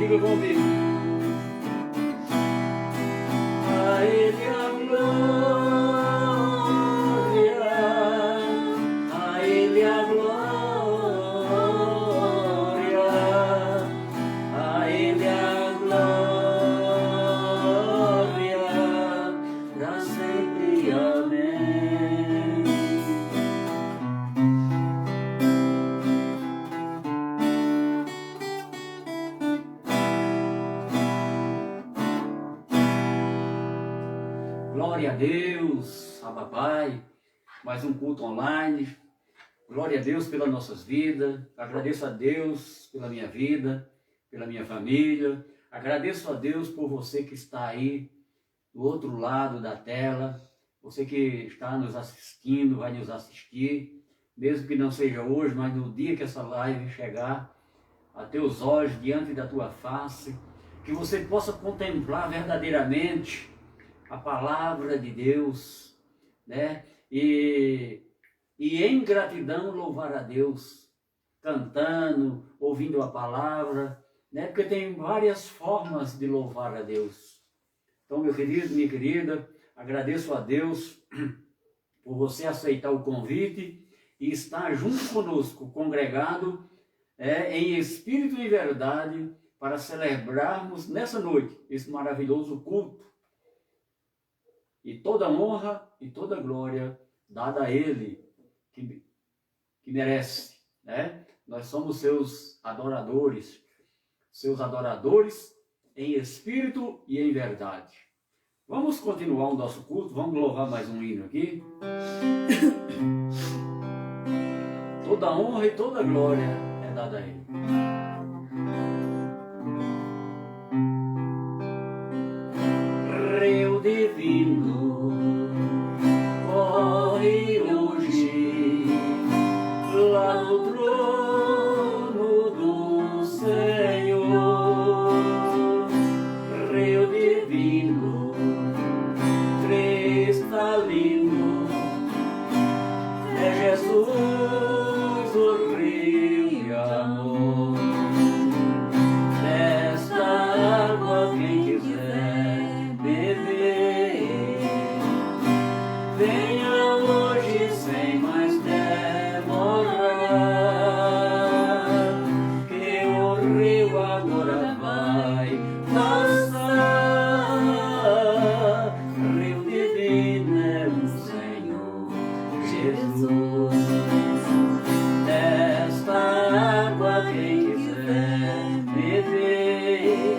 diga comigo. A Ele a glória, a Ele a glória, a Ele a glória, pra sempre. Amém. Glória a Deus, Abba Pai, mais um culto online. Glória a Deus pelas nossas vidas. Agradeço a Deus pela minha vida, pela minha família. Agradeço a Deus por você que está aí do outro lado da tela. Você que está nos assistindo, vai nos assistir, mesmo que não seja hoje, mas no dia que essa live chegar a teus olhos, diante da tua face, que você possa contemplar verdadeiramente a palavra de Deus, né? E em gratidão louvar a Deus, cantando, ouvindo a palavra, né? Porque tem várias formas de louvar a Deus. Então, meu querido, minha querida, agradeço a Deus por você aceitar o convite e estar junto conosco, congregado em espírito e verdade, para celebrarmos nessa noite esse maravilhoso culto. E toda honra e toda glória dada a Ele, que merece, né? Nós somos seus adoradores em espírito e em verdade. Vamos continuar o nosso culto, vamos louvar mais um hino aqui. Toda honra e toda glória é dada a Ele. Rio divino, corre hoje lá no trono do Senhor. Rio divino, cristalino, é Jesus o rio de amor. Nesta água quem quiser beber, venha hoje sem mais demorar, que o rio agora vai passar. Rio divino é o Senhor Jesus. Nesta água quem quiser beber,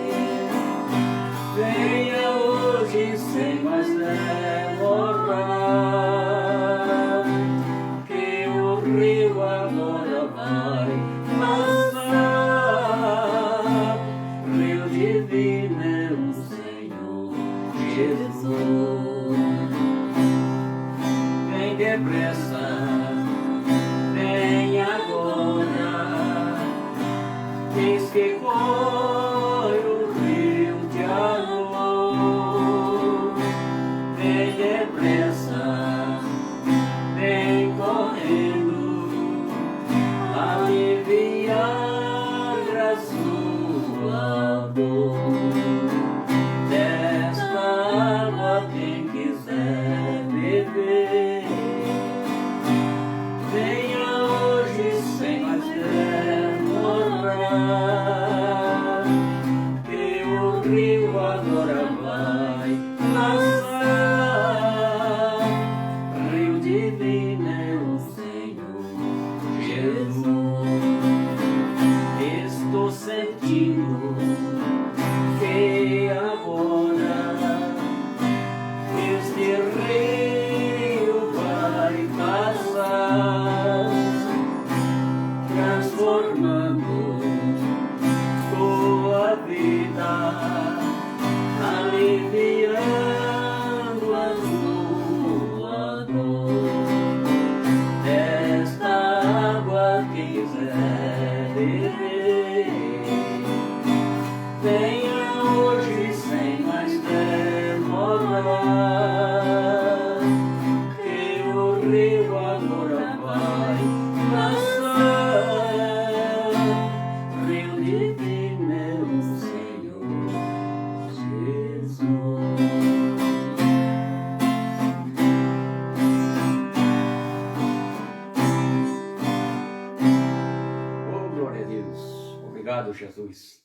venha hoje sem mais demorar, que o rio agora vai passar. Rio divino é o Senhor Jesus. Vem depressa, vem agora, eis que corre o rio de amor. Vem depressa, vem correndo, aliviar a sua dor. Desta água quem quiser beber, venha hoje sem mais demorar, que o rio agora vai passar. Rio divino é o Senhor Jesus. Estou sentindo que agora este rio vai passar, transformando tua vida, aliviando a tua dor. Desta água quem quiser beber, venha hoje sem mais demorar, que o rio agora vai passar. Rio divino é o Senhor. Jesus.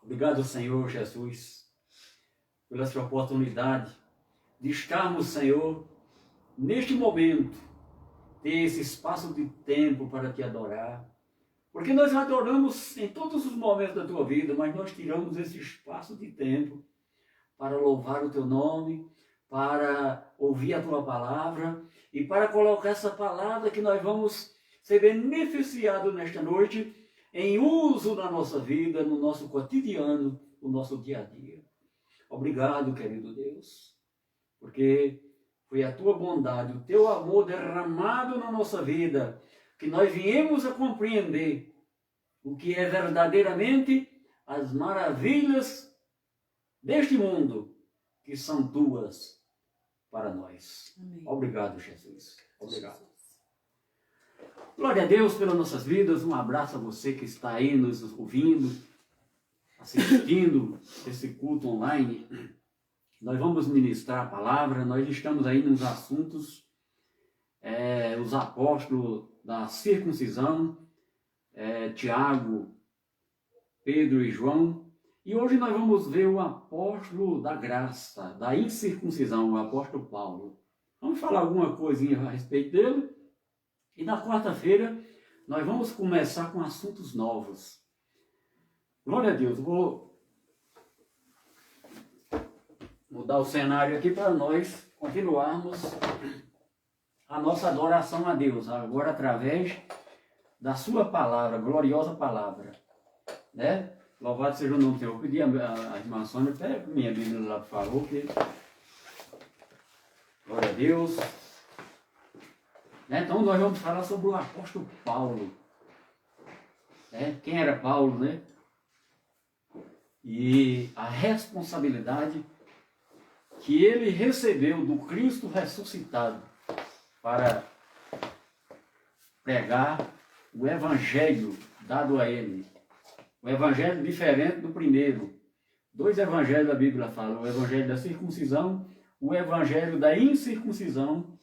Obrigado, Senhor Jesus, pela essa oportunidade de estarmos, Senhor, neste momento, ter esse espaço de tempo para te adorar. Porque nós adoramos em todos os momentos da tua vida, mas nós tiramos esse espaço de tempo para louvar o teu nome, para ouvir a tua palavra e para colocar essa palavra que nós vamos ser beneficiados nesta noite em uso na nossa vida, no nosso cotidiano, no nosso dia a dia. Obrigado, querido Deus, porque foi a tua bondade, o teu amor derramado na nossa vida, que nós viemos a compreender o que é verdadeiramente as maravilhas deste mundo, que são tuas para nós. Amém. Obrigado, Jesus. Obrigado. Glória a Deus pelas nossas vidas. Um abraço a você que está aí nos ouvindo, assistindo esse culto online. Nós vamos ministrar a palavra. Nós estamos aí nos assuntos, os apóstolos da circuncisão, Tiago, Pedro e João. E hoje nós vamos ver o apóstolo da graça, da incircuncisão, o apóstolo Paulo. Vamos falar alguma coisinha a respeito dele. E na quarta-feira nós vamos começar com assuntos novos. Glória a Deus. Vou mudar o cenário aqui para nós continuarmos a nossa adoração a Deus, agora através da sua palavra, gloriosa palavra, né? Louvado seja o nome do Senhor. Eu pedi a irmã Sônia, pega minha Bíblia lá, por favor, que... Glória a Deus. Então nós vamos falar sobre o apóstolo Paulo. Quem era Paulo, né? E a responsabilidade que ele recebeu do Cristo ressuscitado para pregar o evangelho dado a ele. O evangelho diferente do primeiro. 2 evangelhos da Bíblia falam: o evangelho da circuncisão, o evangelho da incircuncisão.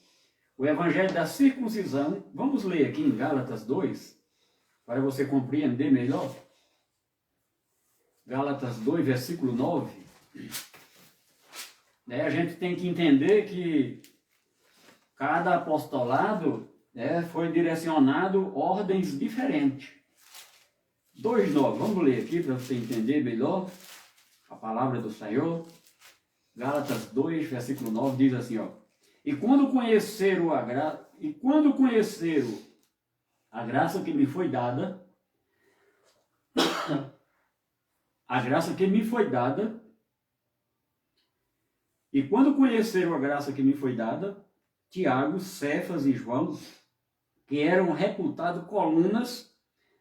O evangelho da circuncisão, vamos ler aqui em Gálatas 2, para você compreender melhor. Gálatas 2, versículo 9. A gente tem que entender que cada apostolado foi direcionado ordens diferentes. 2,9, vamos ler aqui para você entender melhor a palavra do Senhor. Gálatas 2, versículo 9 diz assim, ó: E quando conheceram a graça que me foi dada, a graça que me foi dada, e quando conheceram a graça que me foi dada, Tiago, Cefas e João, que eram reputados colunas,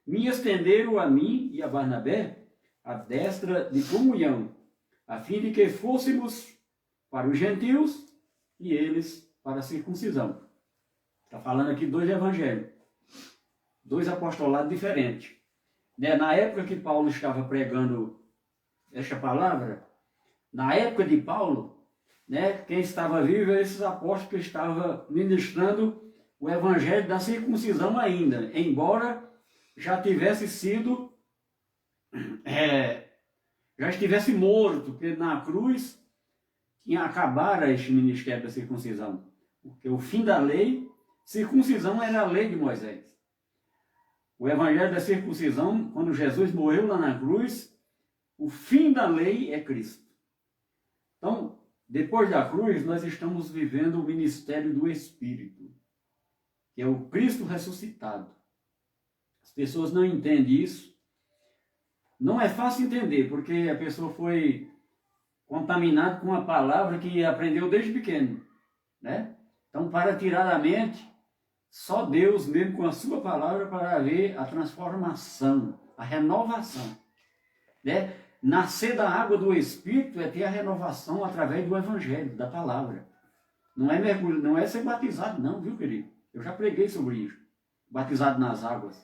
me estenderam a mim e a Barnabé a destra de comunhão, a fim de que fôssemos para os gentios e eles para a circuncisão. Está falando aqui 2 evangelhos, 2 apostolados diferentes. Na época que Paulo estava pregando esta palavra, na época de Paulo, quem estava vivo eram esses apóstolos que estavam ministrando o evangelho da circuncisão ainda, embora já tivesse sido, já estivesse morto, porque na cruz tinha acabado este ministério da circuncisão. Porque o fim da lei, circuncisão era a lei de Moisés. O evangelho da circuncisão, quando Jesus morreu lá na cruz, o fim da lei é Cristo. Então, depois da cruz, nós estamos vivendo o ministério do Espírito, que é o Cristo ressuscitado. As pessoas não entendem isso. Não é fácil entender, porque a pessoa foi contaminada com uma palavra que aprendeu desde pequeno, Então, para tirar da mente, só Deus mesmo com a sua palavra para ver a transformação, a renovação, Nascer da água do Espírito é ter a renovação através do Evangelho, da palavra. Não é mergulho, não é ser batizado não, viu, querido? Eu já preguei sobre isso. Batizado nas águas.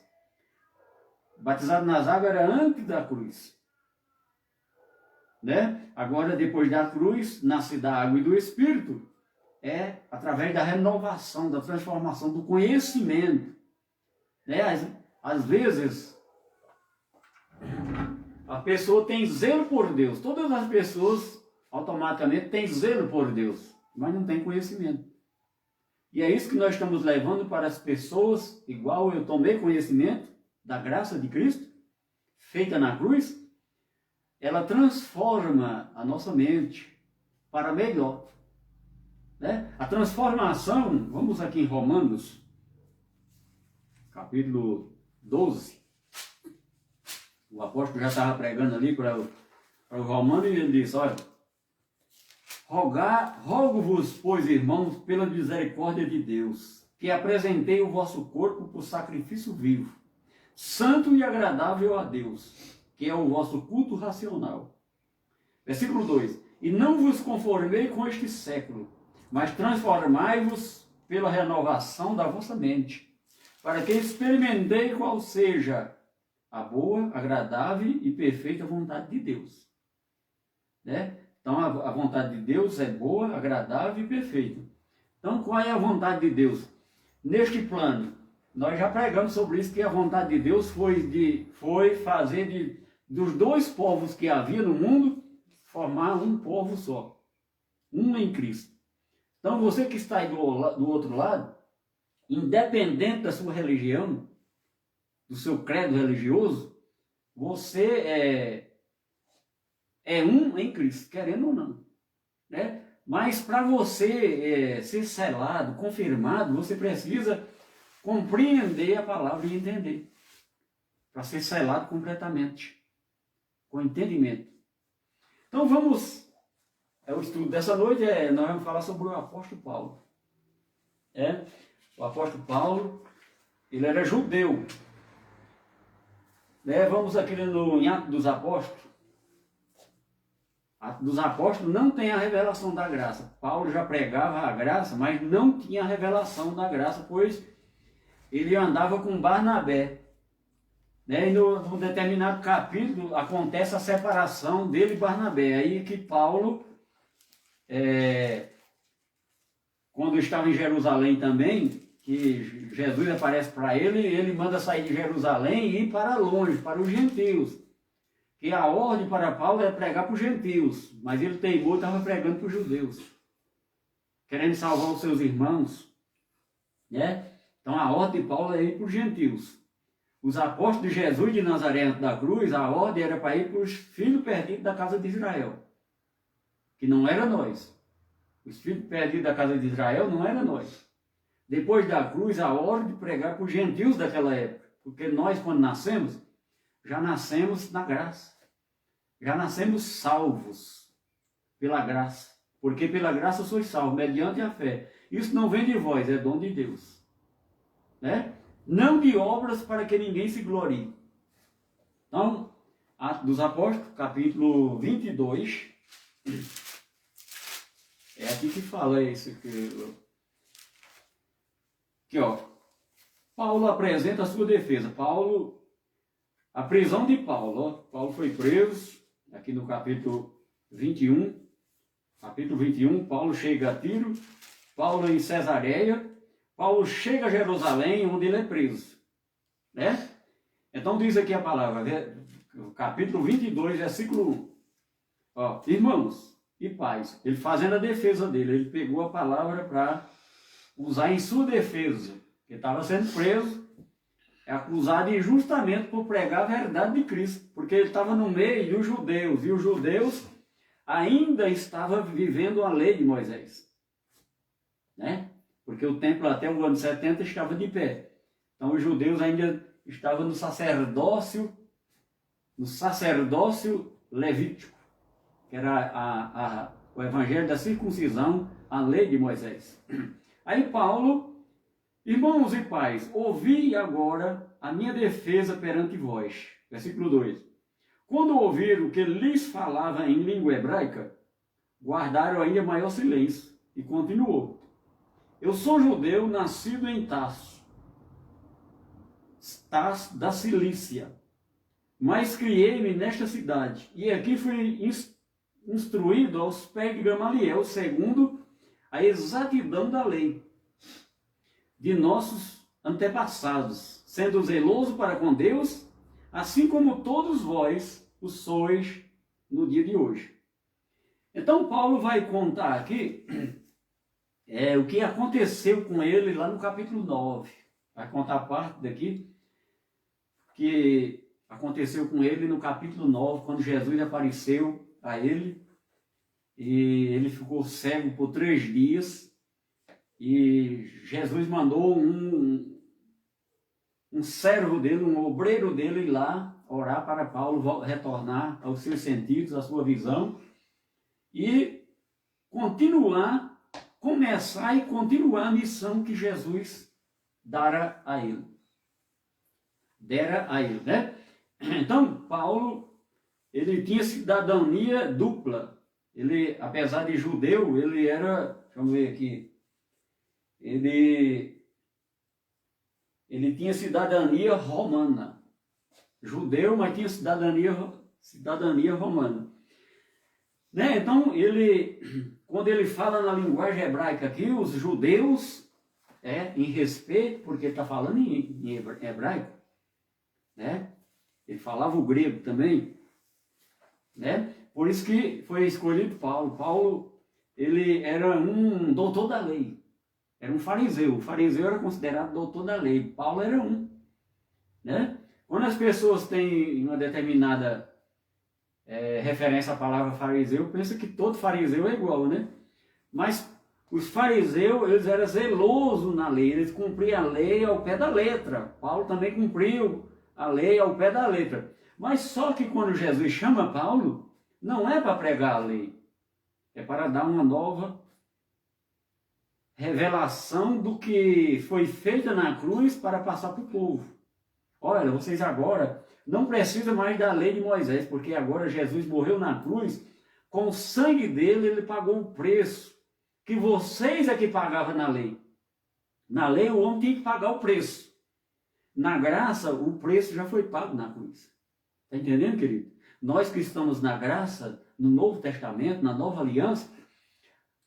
Batizado nas águas era antes da cruz. Agora, depois da cruz, nasce da água e do Espírito, é através da renovação, da transformação, do conhecimento. Às vezes, a pessoa tem zelo por Deus. Todas as pessoas automaticamente têm zelo por Deus, mas não têm conhecimento. E é isso que nós estamos levando para as pessoas, igual eu tomei conhecimento da graça de Cristo, feita na cruz. Ela transforma a nossa mente para melhor. Né? A transformação, vamos aqui em Romanos, capítulo 12. O apóstolo já estava pregando ali para o Romano e ele disse, olha, rogo-vos, pois, irmãos, pela misericórdia de Deus, que apresentei o vosso corpo por sacrifício vivo, santo e agradável a Deus, que é o vosso culto racional. Versículo 2. E não vos conformei com este século, mas transformai-vos pela renovação da vossa mente, para que experimentei qual seja a boa, agradável e perfeita vontade de Deus. Né? Então a vontade de Deus é boa, agradável e perfeita. Então qual é a vontade de Deus? Neste plano, nós já pregamos sobre isso, que a vontade de Deus foi fazer dos dois povos que havia no mundo, formar um povo só. Um em Cristo. Então você que está aí do outro lado, independente da sua religião, do seu credo religioso, você é um em Cristo, querendo ou não. Né? Mas para você ser selado, confirmado, você precisa compreender a palavra e entender. Para ser selado completamente, com entendimento. Então vamos, o estudo dessa noite, nós vamos falar sobre o apóstolo Paulo. O apóstolo Paulo, ele era judeu. Vamos aqui em Atos dos Apóstolos. Atos dos Apóstolos não tem a revelação da graça. Paulo já pregava a graça, mas não tinha a revelação da graça, pois ele andava com Barnabé. E num determinado capítulo acontece a separação dele e Barnabé. Aí que Paulo, quando estava em Jerusalém também, que Jesus aparece para ele, ele manda sair de Jerusalém e ir para longe, para os gentios. Que a ordem para Paulo era pregar para os gentios, mas ele teimou, estava pregando para os judeus, querendo salvar os seus irmãos. Então a ordem de Paulo é ir para os gentios. Os apóstolos de Jesus de Nazaré da cruz, a ordem era para ir para os filhos perdidos da casa de Israel, que não era nós. Os filhos perdidos da casa de Israel não era nós. Depois da cruz, a ordem de pregar para os gentios daquela época, porque nós, quando nascemos, já nascemos na graça, já nascemos salvos pela graça, porque pela graça sois salvos, mediante a fé. Isso não vem de vós, é dom de Deus. Não de obras para que ninguém se glorie. Então, Atos dos Apóstolos, capítulo 22, é aqui que fala isso aqui, ó. Paulo apresenta a sua defesa. A prisão de Paulo, ó. Paulo foi preso, aqui no capítulo 21. Capítulo 21, Paulo chega a Tiro, Paulo em Cesareia, Paulo chega a Jerusalém, onde ele é preso. Então diz aqui a palavra, capítulo 22, versículo 1. Ó, irmãos e pais, ele fazendo a defesa dele, ele pegou a palavra para usar em sua defesa, que estava sendo preso, acusado injustamente por pregar a verdade de Cristo, porque ele estava no meio dos judeus, e os judeus ainda estavam vivendo a lei de Moisés, porque o templo até o ano 70 estava de pé. Então os judeus ainda estavam no sacerdócio levítico, que era o evangelho da circuncisão, a lei de Moisés. Aí Paulo, irmãos e pais, ouvi agora a minha defesa perante vós. Versículo 2. Quando ouviram que lhes falava em língua hebraica, guardaram ainda maior silêncio. E continuou. Eu sou judeu, nascido em Tarso da Cilícia, mas criei-me nesta cidade. E aqui fui instruído aos pés de Gamaliel, segundo a exatidão da lei de nossos antepassados, sendo zeloso para com Deus, assim como todos vós, o sois no dia de hoje. Então Paulo vai contar aqui o que aconteceu com ele lá no capítulo 9. Vai contar parte daqui que aconteceu com ele no capítulo 9, quando Jesus apareceu a ele e ele ficou cego por 3 dias e Jesus mandou um servo dele, um obreiro dele ir lá orar para Paulo retornar aos seus sentidos, à sua visão e começar e continuar a missão que Jesus dera a ele, né? Então, Paulo, ele tinha cidadania dupla. Ele, apesar de judeu, ele era, deixa eu ver aqui, ele tinha cidadania romana. Judeu, mas tinha cidadania romana. Né? Então, quando ele fala na linguagem hebraica aqui, os judeus, em respeito, porque ele está falando em hebraico, né? Ele falava o grego também, né? Por isso que foi escolhido Paulo. Paulo, ele era um doutor da lei, era um fariseu. O fariseu era considerado doutor da lei, Paulo era um, né? Quando as pessoas têm uma determinada referência à palavra fariseu, pensa que todo fariseu é igual, né? Mas os fariseus, eles eram zelosos na lei, eles cumpriam a lei ao pé da letra. Paulo também cumpriu a lei ao pé da letra. Mas só que quando Jesus chama Paulo, não é para pregar a lei, é para dar uma nova revelação do que foi feito na cruz para passar para o povo. Olha, vocês agora não precisam mais da lei de Moisés, porque agora Jesus morreu na cruz, com o sangue dele ele pagou o preço que vocês é que pagavam na lei. Na lei o homem tinha que pagar o preço. Na graça o preço já foi pago na cruz. Está entendendo, querido? Nós que estamos na graça, no Novo Testamento, na Nova Aliança,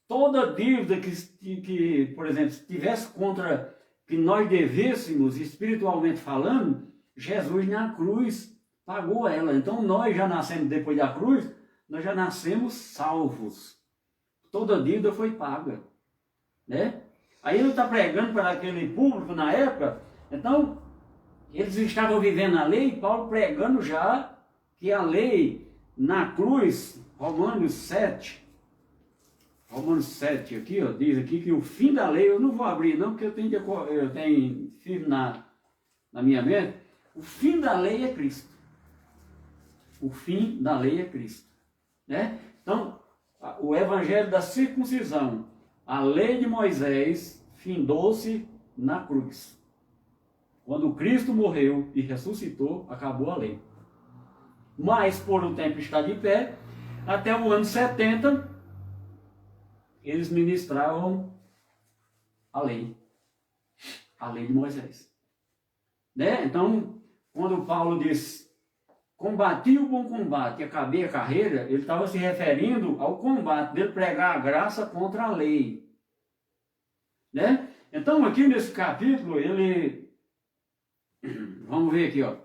toda dívida que, por exemplo, se tivesse contra que nós devêssemos, espiritualmente falando, Jesus na cruz pagou ela. Então nós já nascemos depois da cruz, nós já nascemos salvos. Toda dívida foi paga, né? Aí ele está pregando para aquele público na época, então eles estavam vivendo a lei, Paulo pregando já que a lei na cruz, Romanos 7 aqui, ó, diz aqui que o fim da lei, eu não vou abrir não, porque eu tenho firme na minha mente, o fim da lei é Cristo. O fim da lei é Cristo, né? Então, o evangelho da circuncisão, a lei de Moisés, findou-se na cruz. Quando Cristo morreu e ressuscitou, acabou a lei. Mas, por um tempo está de pé, até o ano 70, eles ministravam a lei de Moisés. Né? Então, quando Paulo diz, combati o bom combate e acabei a carreira, ele estava se referindo ao combate dele pregar a graça contra a lei. Né? Então, aqui nesse capítulo, vamos ver aqui, ó,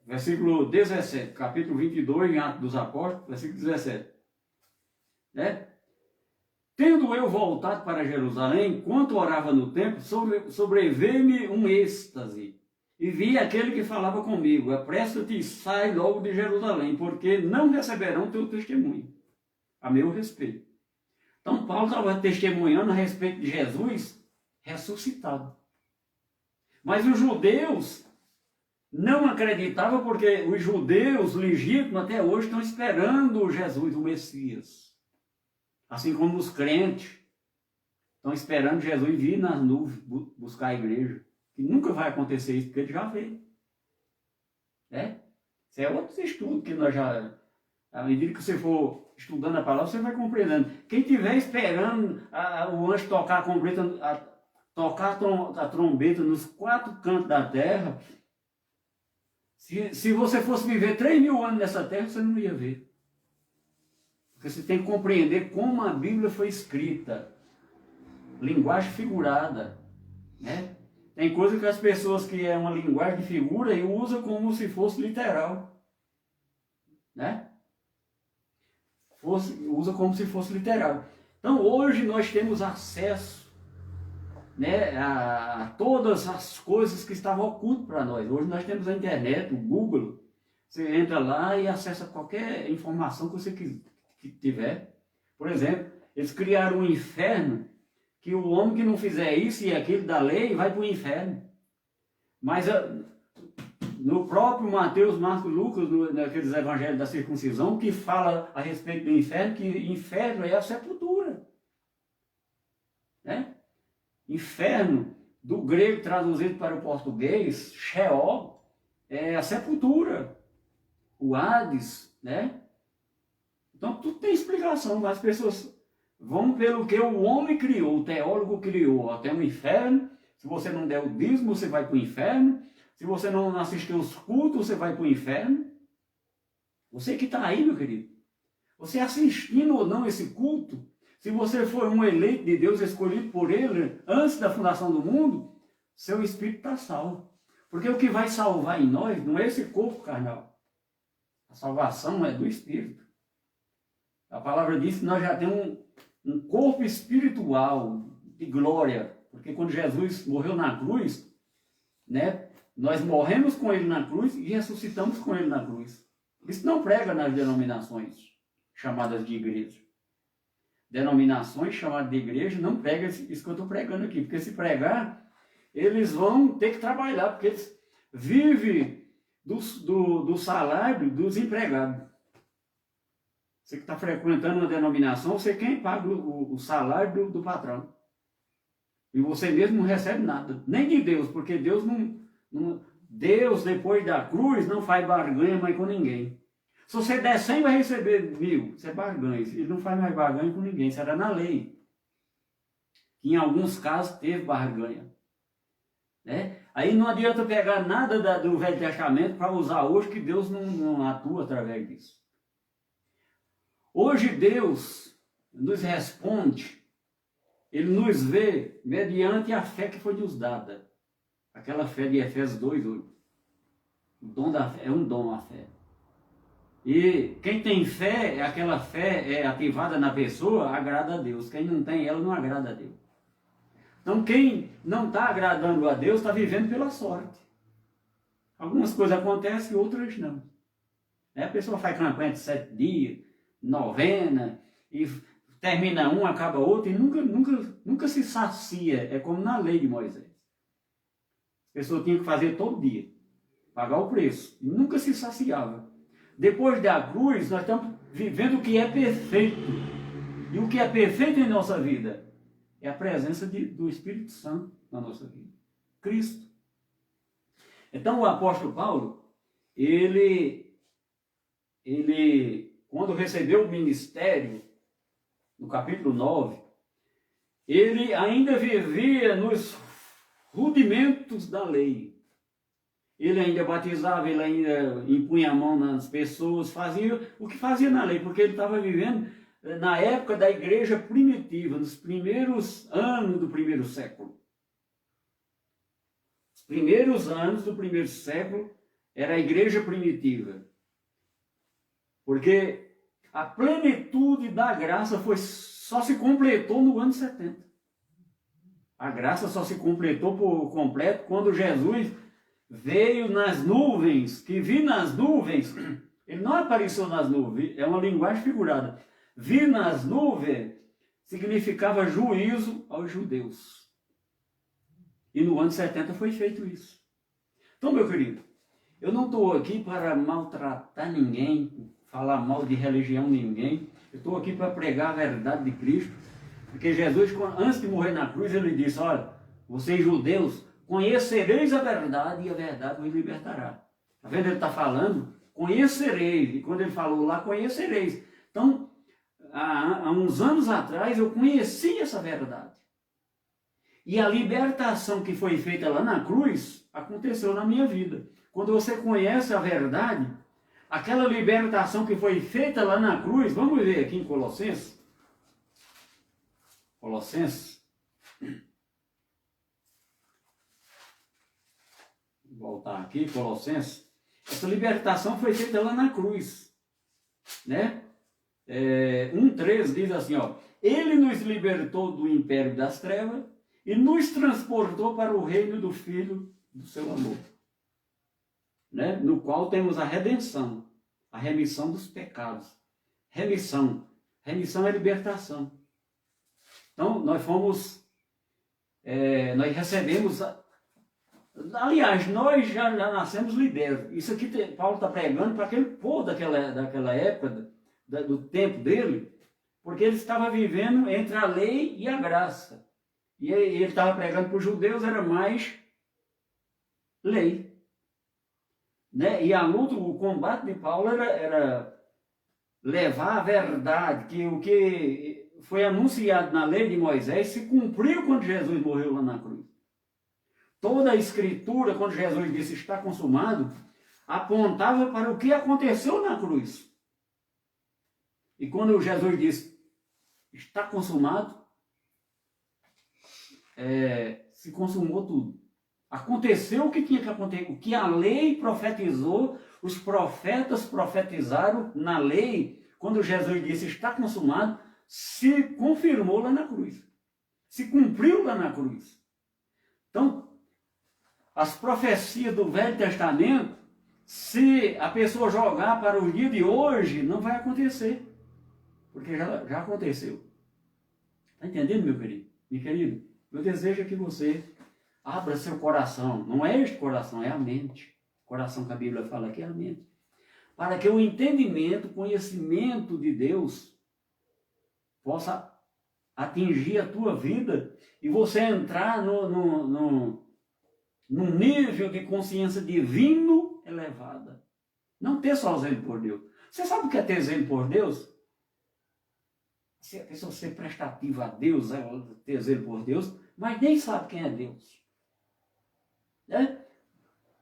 versículo 17, capítulo 22, em Atos dos Apóstolos, versículo 17. Né? Tendo eu voltado para Jerusalém, enquanto orava no templo, sobreveio-me um êxtase, e vi aquele que falava comigo, apressa-te e sai logo de Jerusalém, porque não receberão teu testemunho, a meu respeito. Então Paulo estava testemunhando a respeito de Jesus ressuscitado. Mas os judeus não acreditavam, porque os judeus legítimos até hoje estão esperando Jesus, o Messias. Assim como os crentes estão esperando Jesus vir nas nuvens buscar a igreja. Que nunca vai acontecer isso, porque ele já veio. Né? Isso é outro estudo que nós já... À medida que você for estudando a palavra, você vai compreendendo. Quem estiver esperando o anjo tocar a trombeta nos 4 cantos da terra, se você fosse viver 3.000 anos nessa terra, você não ia ver. Porque você tem que compreender como a Bíblia foi escrita. Linguagem figurada. Né? Tem coisa que as pessoas que é uma linguagem de figura e usam como se fosse literal. né? Usa como se fosse literal. Então hoje nós temos acesso, né, a todas as coisas que estavam ocultas para nós. Hoje nós temos a internet, o Google. Você entra lá e acessa qualquer informação que você tiver. Por exemplo, eles criaram um inferno que o homem que não fizer isso e aquilo da lei vai para o inferno. Mas no próprio Mateus, Marcos, Lucas, naqueles evangelhos da circuncisão, que fala a respeito do inferno, que inferno é a sepultura. Né? Inferno, do grego traduzido para o português, Sheol, é a sepultura. O Hades, né? Então tudo tem explicação, mas as pessoas vão pelo que o homem criou, o teólogo criou, até o inferno. Se você não der o dízimo, você vai para o inferno. Se você não assistir os cultos, você vai para o inferno. Você que está aí, meu querido, você assistindo ou não esse culto, se você for um eleito de Deus, escolhido por Ele, antes da fundação do mundo, seu espírito está salvo. Porque o que vai salvar em nós não é esse corpo carnal. A salvação é do espírito. A palavra diz que nós já temos um corpo espiritual de glória. Porque quando Jesus morreu na cruz, né, nós morremos com Ele na cruz e ressuscitamos com Ele na cruz. Isso não prega nas denominações chamadas de igreja. Denominações chamadas de igreja não pregam isso que eu estou pregando aqui. Porque se pregar, eles vão ter que trabalhar, porque eles vivem do salário dos empregados. Você que está frequentando uma denominação, você quem paga o salário do patrão. E você mesmo não recebe nada, nem de Deus, porque Deus Deus, depois da cruz, não faz barganha mais com ninguém. Se você der 100, vai receber 1000. Isso é barganha. Ele não faz mais barganha com ninguém. Isso era na lei. Que em alguns casos teve barganha. Né? Aí não adianta pegar nada do Velho Testamento para usar hoje, que Deus não atua através disso. Hoje Deus nos responde, Ele nos vê mediante a fé que foi nos dada. Aquela fé de Efésios 2:8. O dom da fé é um dom a fé. E quem tem fé, aquela fé é ativada na pessoa, agrada a Deus. Quem não tem, ela não agrada a Deus. Então quem não está agradando a Deus, está vivendo pela sorte. Algumas coisas acontecem, outras não. A pessoa faz campanha de 7 dias, novena, e termina um, acaba outro, e nunca se sacia. É como na lei de Moisés. A pessoa tinha que fazer todo dia, pagar o preço, e nunca se saciava. Depois da cruz, nós estamos vivendo o que é perfeito. E o que é perfeito em nossa vida é a presença do Espírito Santo na nossa vida. Cristo. Então o apóstolo Paulo, ele quando recebeu o ministério, no capítulo 9, ele ainda vivia nos rudimentos da lei. Ele ainda batizava, ele ainda impunha a mão nas pessoas, fazia o que fazia na lei, porque ele estava vivendo na época da igreja primitiva, nos primeiros anos do primeiro século. Os primeiros anos do primeiro século era a igreja primitiva. Porque a plenitude da graça só se completou no ano 70. A graça só se completou por completo quando Jesus veio nas nuvens, que vi nas nuvens, ele não apareceu nas nuvens, é uma linguagem figurada. Vi nas nuvens significava juízo aos judeus. E no ano 70 foi feito isso. Então, meu querido, eu não estou aqui para maltratar ninguém, falar mal de religião de ninguém. Eu estou aqui para pregar a verdade de Cristo. Porque Jesus, antes de morrer na cruz, ele disse, olha, vocês judeus, conhecereis a verdade e a verdade vos libertará. Está vendo? Ele está falando, conhecereis. E quando ele falou lá, conhecereis. Então, há uns anos atrás, eu conheci essa verdade. E a libertação que foi feita lá na cruz, aconteceu na minha vida. Quando você conhece a verdade, aquela libertação que foi feita lá na cruz, vamos ver aqui em Colossenses. Colossenses. Vou voltar aqui, Colossenses. Essa libertação foi feita lá na cruz. né? 1,3 diz assim, ó, ele nos libertou do império das trevas e nos transportou para o reino do Filho do seu amor, né? No qual temos a redenção, a remissão dos pecados. Remissão é libertação. Então, nós recebemos, aliás, nós já nascemos libertos. Isso aqui Paulo está pregando para aquele povo daquela época, do tempo dele, porque ele estava vivendo entre a lei e a graça. E ele estava pregando para os judeus, era mais lei, né? E a luta, o combate de Paulo era levar a verdade, que o que foi anunciado na lei de Moisés se cumpriu quando Jesus morreu lá na cruz. Toda a escritura, quando Jesus disse está consumado, apontava para o que aconteceu na cruz. E quando Jesus disse está consumado, se consumou tudo. Aconteceu o que tinha que acontecer, o que a lei profetizou, os profetas profetizaram na lei, quando Jesus disse está consumado, se confirmou lá na cruz, se cumpriu lá na cruz. Então, as profecias do Velho Testamento, se a pessoa jogar para o dia de hoje, não vai acontecer, porque já aconteceu. Está entendendo, meu querido? Meu querido, meu desejo é que você abra seu coração. Não é este coração, é a mente. O coração que a Bíblia fala aqui é a mente. Para que o entendimento, o conhecimento de Deus possa atingir a tua vida e você entrar num nível de consciência divino elevada. Não ter só zelo por Deus. Você sabe o que é ter zelo por Deus? Se a pessoa ser prestativa a Deus, ter zelo por Deus, mas nem sabe quem é Deus.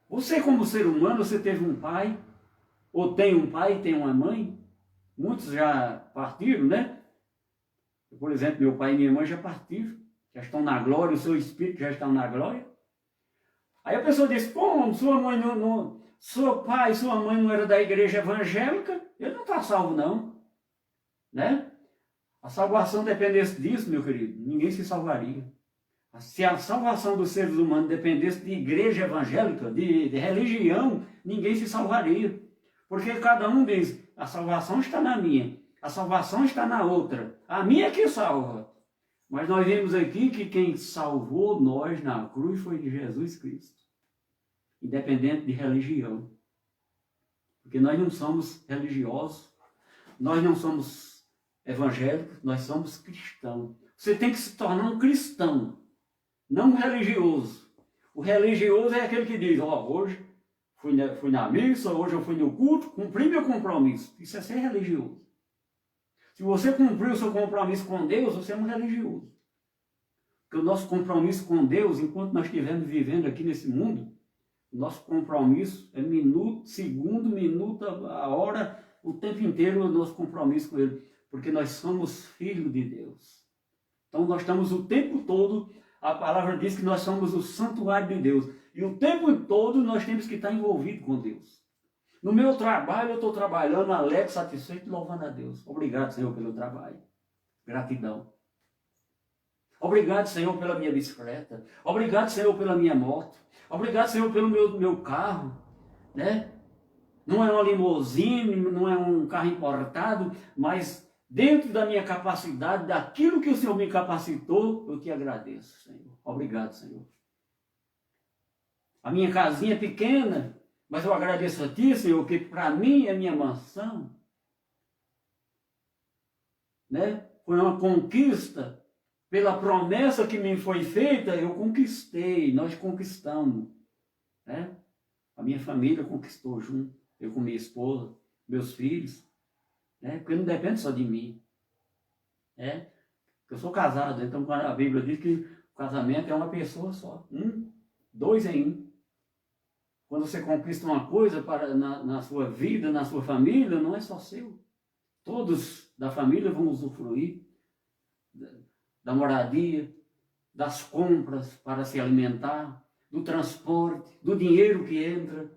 Você como ser humano, você teve um pai, ou tem um pai e tem uma mãe. Muitos já partiram, né? Por exemplo, meu pai e minha mãe já partiram, já estão na glória, o seu espírito já está na glória. Aí a pessoa diz, como sua mãe seu pai, sua mãe não era da igreja evangélica, ele não está salvo não, né? A salvação dependesse disso, meu querido, ninguém se salvaria. Se a salvação dos seres humanos dependesse de igreja evangélica, de religião, ninguém se salvaria. Porque cada um diz, a salvação está na minha, a salvação está na outra, a minha é que salva. Mas nós vimos aqui que quem salvou nós na cruz foi de Jesus Cristo. Independente de religião. Porque nós não somos religiosos, nós não somos evangélicos, nós somos cristãos. Você tem que se tornar um cristão, não um religioso. O religioso é aquele que diz, hoje fui na missa, hoje eu fui no culto, cumpri meu compromisso. Isso é ser religioso. Se você cumpriu o seu compromisso com Deus, você é um religioso. Porque o nosso compromisso com Deus, enquanto nós estivermos vivendo aqui nesse mundo, o nosso compromisso é minuto, segundo, minuto, a hora, o tempo inteiro o nosso compromisso com Ele. Porque nós somos filhos de Deus. Então nós estamos o tempo todo, a palavra diz que nós somos o santuário de Deus. E o tempo todo nós temos que estar envolvidos com Deus. No meu trabalho, eu estou trabalhando alegre, satisfeito, louvando a Deus. Obrigado, Senhor, pelo trabalho. Gratidão. Obrigado, Senhor, pela minha bicicleta. Obrigado, Senhor, pela minha moto. Obrigado, Senhor, pelo meu carro. Né? Não é uma limusine, não é um carro importado, mas dentro da minha capacidade, daquilo que o Senhor me capacitou, eu te agradeço, Senhor. Obrigado, Senhor. A minha casinha é pequena, mas eu agradeço a Ti, Senhor, que para mim é minha mansão. Né? Foi uma conquista. Pela promessa que me foi feita, eu conquistei, nós conquistamos. Né? A minha família conquistou junto, eu com minha esposa, meus filhos. Né? Porque não depende só de mim. Né? Eu sou casado, então a Bíblia diz que o casamento é uma pessoa só. Dois em um. Quando você conquista uma coisa na sua vida, na sua família, não é só seu. Todos da família vão usufruir da moradia, das compras para se alimentar, do transporte, do dinheiro que entra.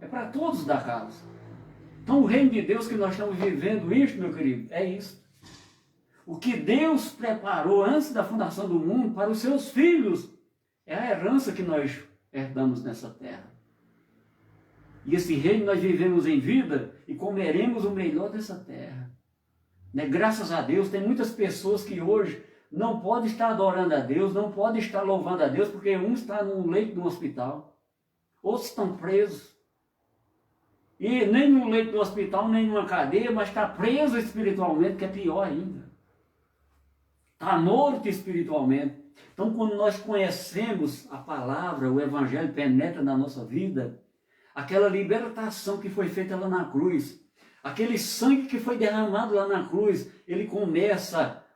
É para todos da casa. Então o reino de Deus que nós estamos vivendo, isso, meu querido, é isso. O que Deus preparou antes da fundação do mundo para os seus filhos é a herança que nós herdamos nessa terra. E esse reino nós vivemos em vida e comeremos o melhor dessa terra. Né? Graças a Deus, tem muitas pessoas que hoje não podem estar adorando a Deus, não podem estar louvando a Deus, porque um está no leito de um hospital, outros estão presos. E nem no leito do hospital, nem numa cadeia, mas está preso espiritualmente, que é pior ainda. Está morto espiritualmente. Então, quando nós conhecemos a palavra, o Evangelho penetra na nossa vida, aquela libertação que foi feita lá na cruz, aquele sangue que foi derramado lá na cruz, ele começa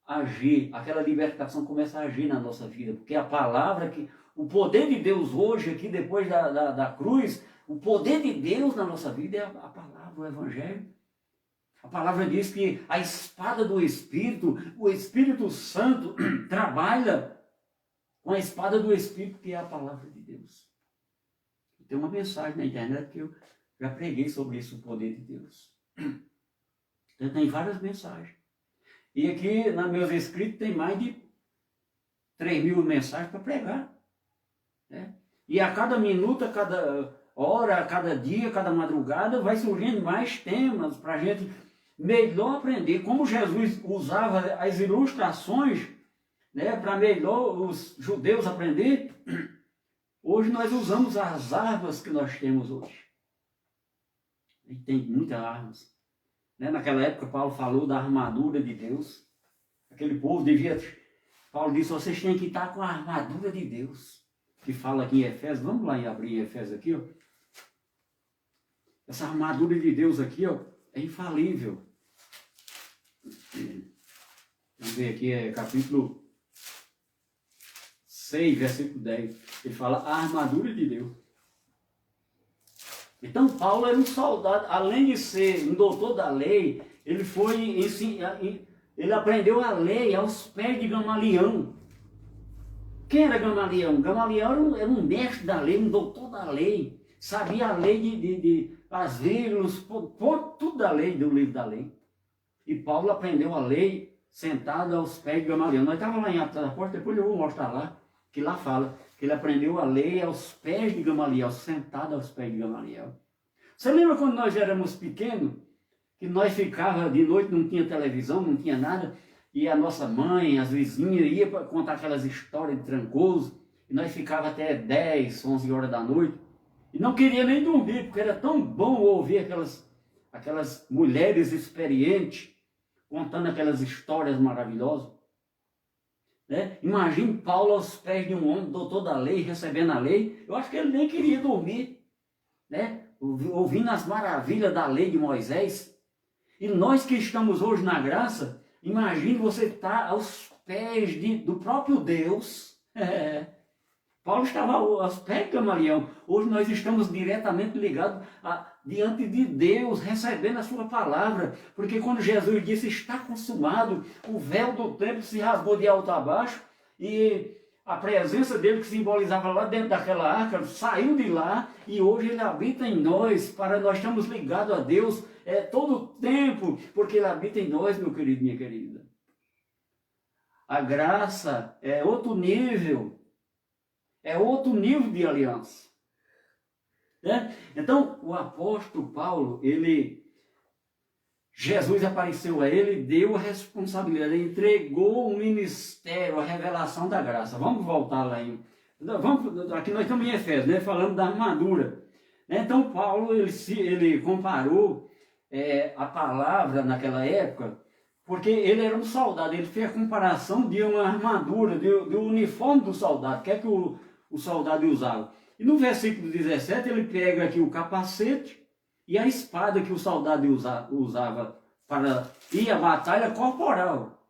a agir, aquela libertação começa a agir na nossa vida, porque a palavra, o poder de Deus hoje, aqui depois da cruz, o poder de Deus na nossa vida é a palavra, o Evangelho. A palavra diz que a espada do Espírito, o Espírito Santo, trabalha com a espada do Espírito, que é a palavra de Deus. Tem uma mensagem na internet que eu já preguei sobre isso, o poder de Deus. Então, tem várias mensagens. E aqui, nos meus escritos, tem mais de 3.000 mensagens para pregar. Né? E a cada minuto, a cada hora, a cada dia, a cada madrugada, vai surgindo mais temas para a gente melhor aprender. Como Jesus usava as ilustrações, né, para melhor os judeus aprender, hoje nós usamos as armas que nós temos hoje. E tem muitas armas. Né? Naquela época, Paulo falou da armadura de Deus. Aquele povo devia... Paulo disse, vocês têm que estar com a armadura de Deus. Que fala aqui em Efésios. Vamos lá e abrir Efésios aqui. Ó. Essa armadura de Deus aqui, ó, é infalível. Vamos ver aqui, é capítulo 6, versículo 10. Ele fala a armadura de Deus. Então Paulo era um soldado, além de ser um doutor da lei, ele aprendeu a lei aos pés de Gamaliel. Quem era Gamaliel? Gamaliel era um mestre da lei, um doutor da lei. Sabia a lei de as vírgulas, tudo da lei, do livro da lei. E Paulo aprendeu a lei sentado aos pés de Gamaliel. Nós estávamos lá em Atos da Porta, depois eu vou mostrar lá, que lá fala que ele aprendeu a lei aos pés de Gamaliel, sentado aos pés de Gamaliel. Você lembra quando nós éramos pequenos, que nós ficávamos de noite, não tinha televisão, não tinha nada, e a nossa mãe, as vizinhas, iam para contar aquelas histórias de Trancoso, e nós ficávamos até 10, 11 horas da noite, e não queria nem dormir, porque era tão bom ouvir aquelas mulheres experientes, contando aquelas histórias maravilhosas. Né? Imagine Paulo aos pés de um homem, doutor da lei, recebendo a lei. Eu acho que ele nem queria dormir, né? Ouvindo as maravilhas da lei de Moisés. E nós que estamos hoje na graça, imagine você estar aos pés do próprio Deus. Paulo estava aos pés de Gamaliel. Hoje nós estamos diretamente ligados diante de Deus, recebendo a sua palavra. Porque quando Jesus disse, está consumado, o véu do templo se rasgou de alto a baixo, e a presença dele, que simbolizava lá dentro daquela arca, saiu de lá, e hoje ele habita em nós, nós estamos ligados a Deus todo o tempo, porque ele habita em nós, meu querido, minha querida. A graça é outro nível. É outro nível de aliança. Né? Então, o apóstolo Paulo, Jesus apareceu a ele, deu a responsabilidade, ele entregou o ministério, a revelação da graça. Vamos voltar lá. Aqui nós estamos em Efésios, né, falando da armadura. Então, Paulo, ele comparou a palavra naquela época, porque ele era um soldado, ele fez a comparação de uma armadura, do uniforme do soldado. O que é que o soldado usava? E no versículo 17 ele pega aqui o capacete e a espada que o soldado usava para ir à batalha corporal.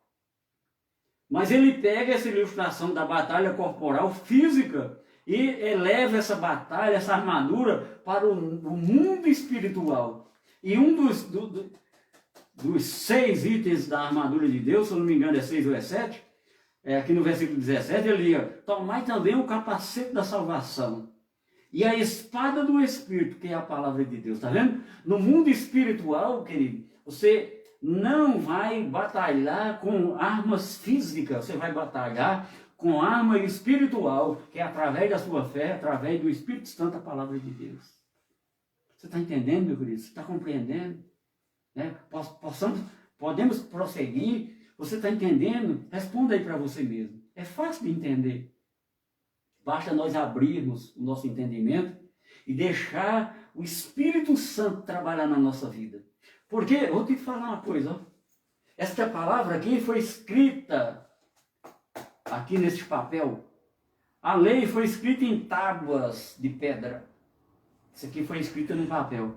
Mas ele pega essa ilustração da batalha corporal física e eleva essa batalha, essa armadura para o mundo espiritual. E um dos 6 itens da armadura de Deus, se eu não me engano é 6 ou é 7, aqui no versículo 17, ele diz, tomai também o capacete da salvação E a espada do Espírito, que é a palavra de Deus, tá vendo? No mundo espiritual, querido, você não vai batalhar com armas físicas, você vai batalhar com arma espiritual, que é através da sua fé, através do Espírito Santo, a palavra de Deus. Você está entendendo, meu querido? Você está compreendendo? Né? Podemos prosseguir? Você está entendendo? Responda aí para você mesmo. É fácil de entender. Basta nós abrirmos o nosso entendimento e deixar o Espírito Santo trabalhar na nossa vida. Porque, vou te falar uma coisa, ó. Esta palavra aqui foi escrita aqui nesse papel. A lei foi escrita em tábuas de pedra. Isso aqui foi escrito no papel.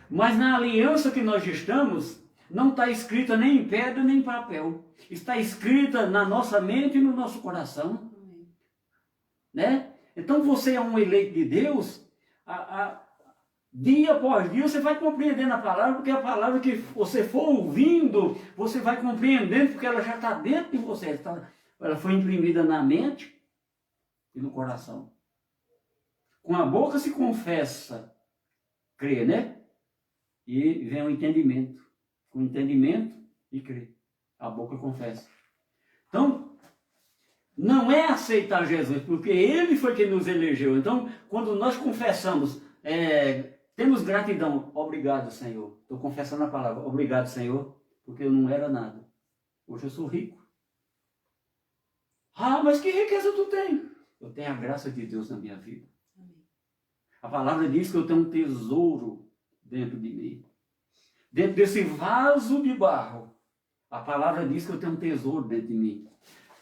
Mas na aliança que nós estamos, não está escrita nem em pedra nem em papel. Está escrita na nossa mente e no nosso coração. Né? Então você é um eleito de Deus, dia após dia você vai compreendendo a palavra, porque a palavra que você for ouvindo, você vai compreendendo, porque ela já está dentro de você, ela foi imprimida na mente e no coração. Com a boca se confessa, crê, né? E vem o entendimento. Com entendimento e crê. A boca confessa. Então, não é aceitar Jesus, porque Ele foi quem nos elegeu. Então, quando nós confessamos, temos gratidão. Obrigado, Senhor. Estou confessando a palavra. Obrigado, Senhor, porque eu não era nada. Hoje eu sou rico. Ah, mas que riqueza tu tem? Eu tenho a graça de Deus na minha vida. A palavra diz que eu tenho um tesouro dentro de mim. Dentro desse vaso de barro. A palavra diz que eu tenho um tesouro dentro de mim.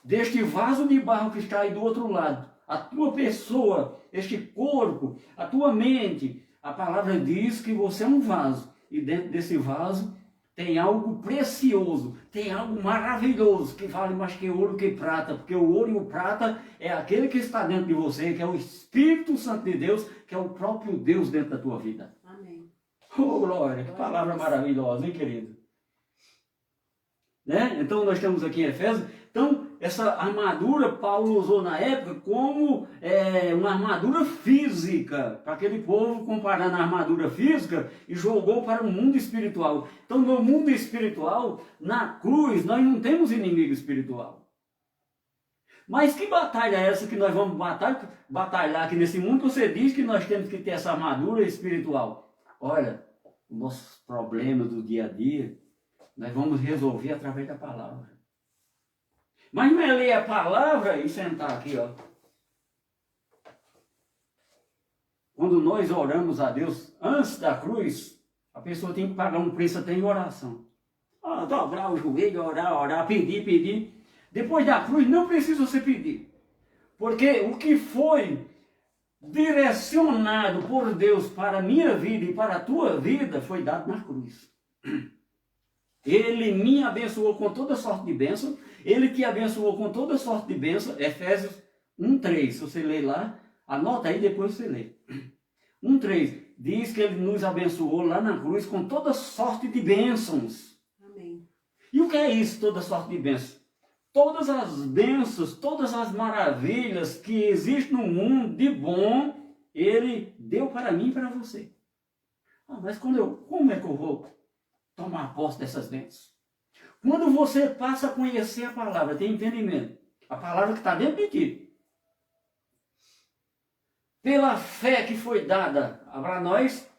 Deste vaso de barro que está aí do outro lado, a tua pessoa, este corpo, a tua mente, a palavra diz que você é um vaso, e dentro desse vaso tem algo precioso, tem algo maravilhoso, que vale mais que ouro que prata, porque o ouro e o prata é aquele que está dentro de você, que é o Espírito Santo de Deus, que é o próprio Deus dentro da tua vida. Amém. Oh, glória, que palavra maravilhosa, hein, querido? Né? Então nós estamos aqui em Efésios. Então essa armadura Paulo usou na época como uma armadura física, para aquele povo comparando a armadura física e jogou para o mundo espiritual. Então no mundo espiritual, na cruz, nós não temos inimigo espiritual. Mas que batalha é essa que nós vamos batalhar aqui nesse mundo? Você diz que nós temos que ter essa armadura espiritual. Olha, o nosso problema do dia a dia, nós vamos resolver através da palavra. Mas não é ler a palavra e sentar aqui, ó. Quando nós oramos a Deus antes da cruz, a pessoa tem que pagar um preço até em oração. Dobrar o joelho, orar, pedir. Depois da cruz não precisa você pedir. Porque o que foi direcionado por Deus para a minha vida e para a tua vida foi dado na cruz. Ele me abençoou com toda sorte de bênção. Ele te abençoou com toda sorte de bênção. Efésios 1:3. Se você ler lá, anota aí, depois você lê. 1:3. Diz que ele nos abençoou lá na cruz com toda sorte de bênçãos. Amém. E o que é isso, toda sorte de bênçãos? Todas as bênçãos, todas as maravilhas que existem no mundo de bom, Ele deu para mim e para você. Mas como é que eu vou tomar posse dessas bênçãos? Quando você passa a conhecer a palavra, tem entendimento, a palavra que está dentro de ti, pela fé que foi dada para nós,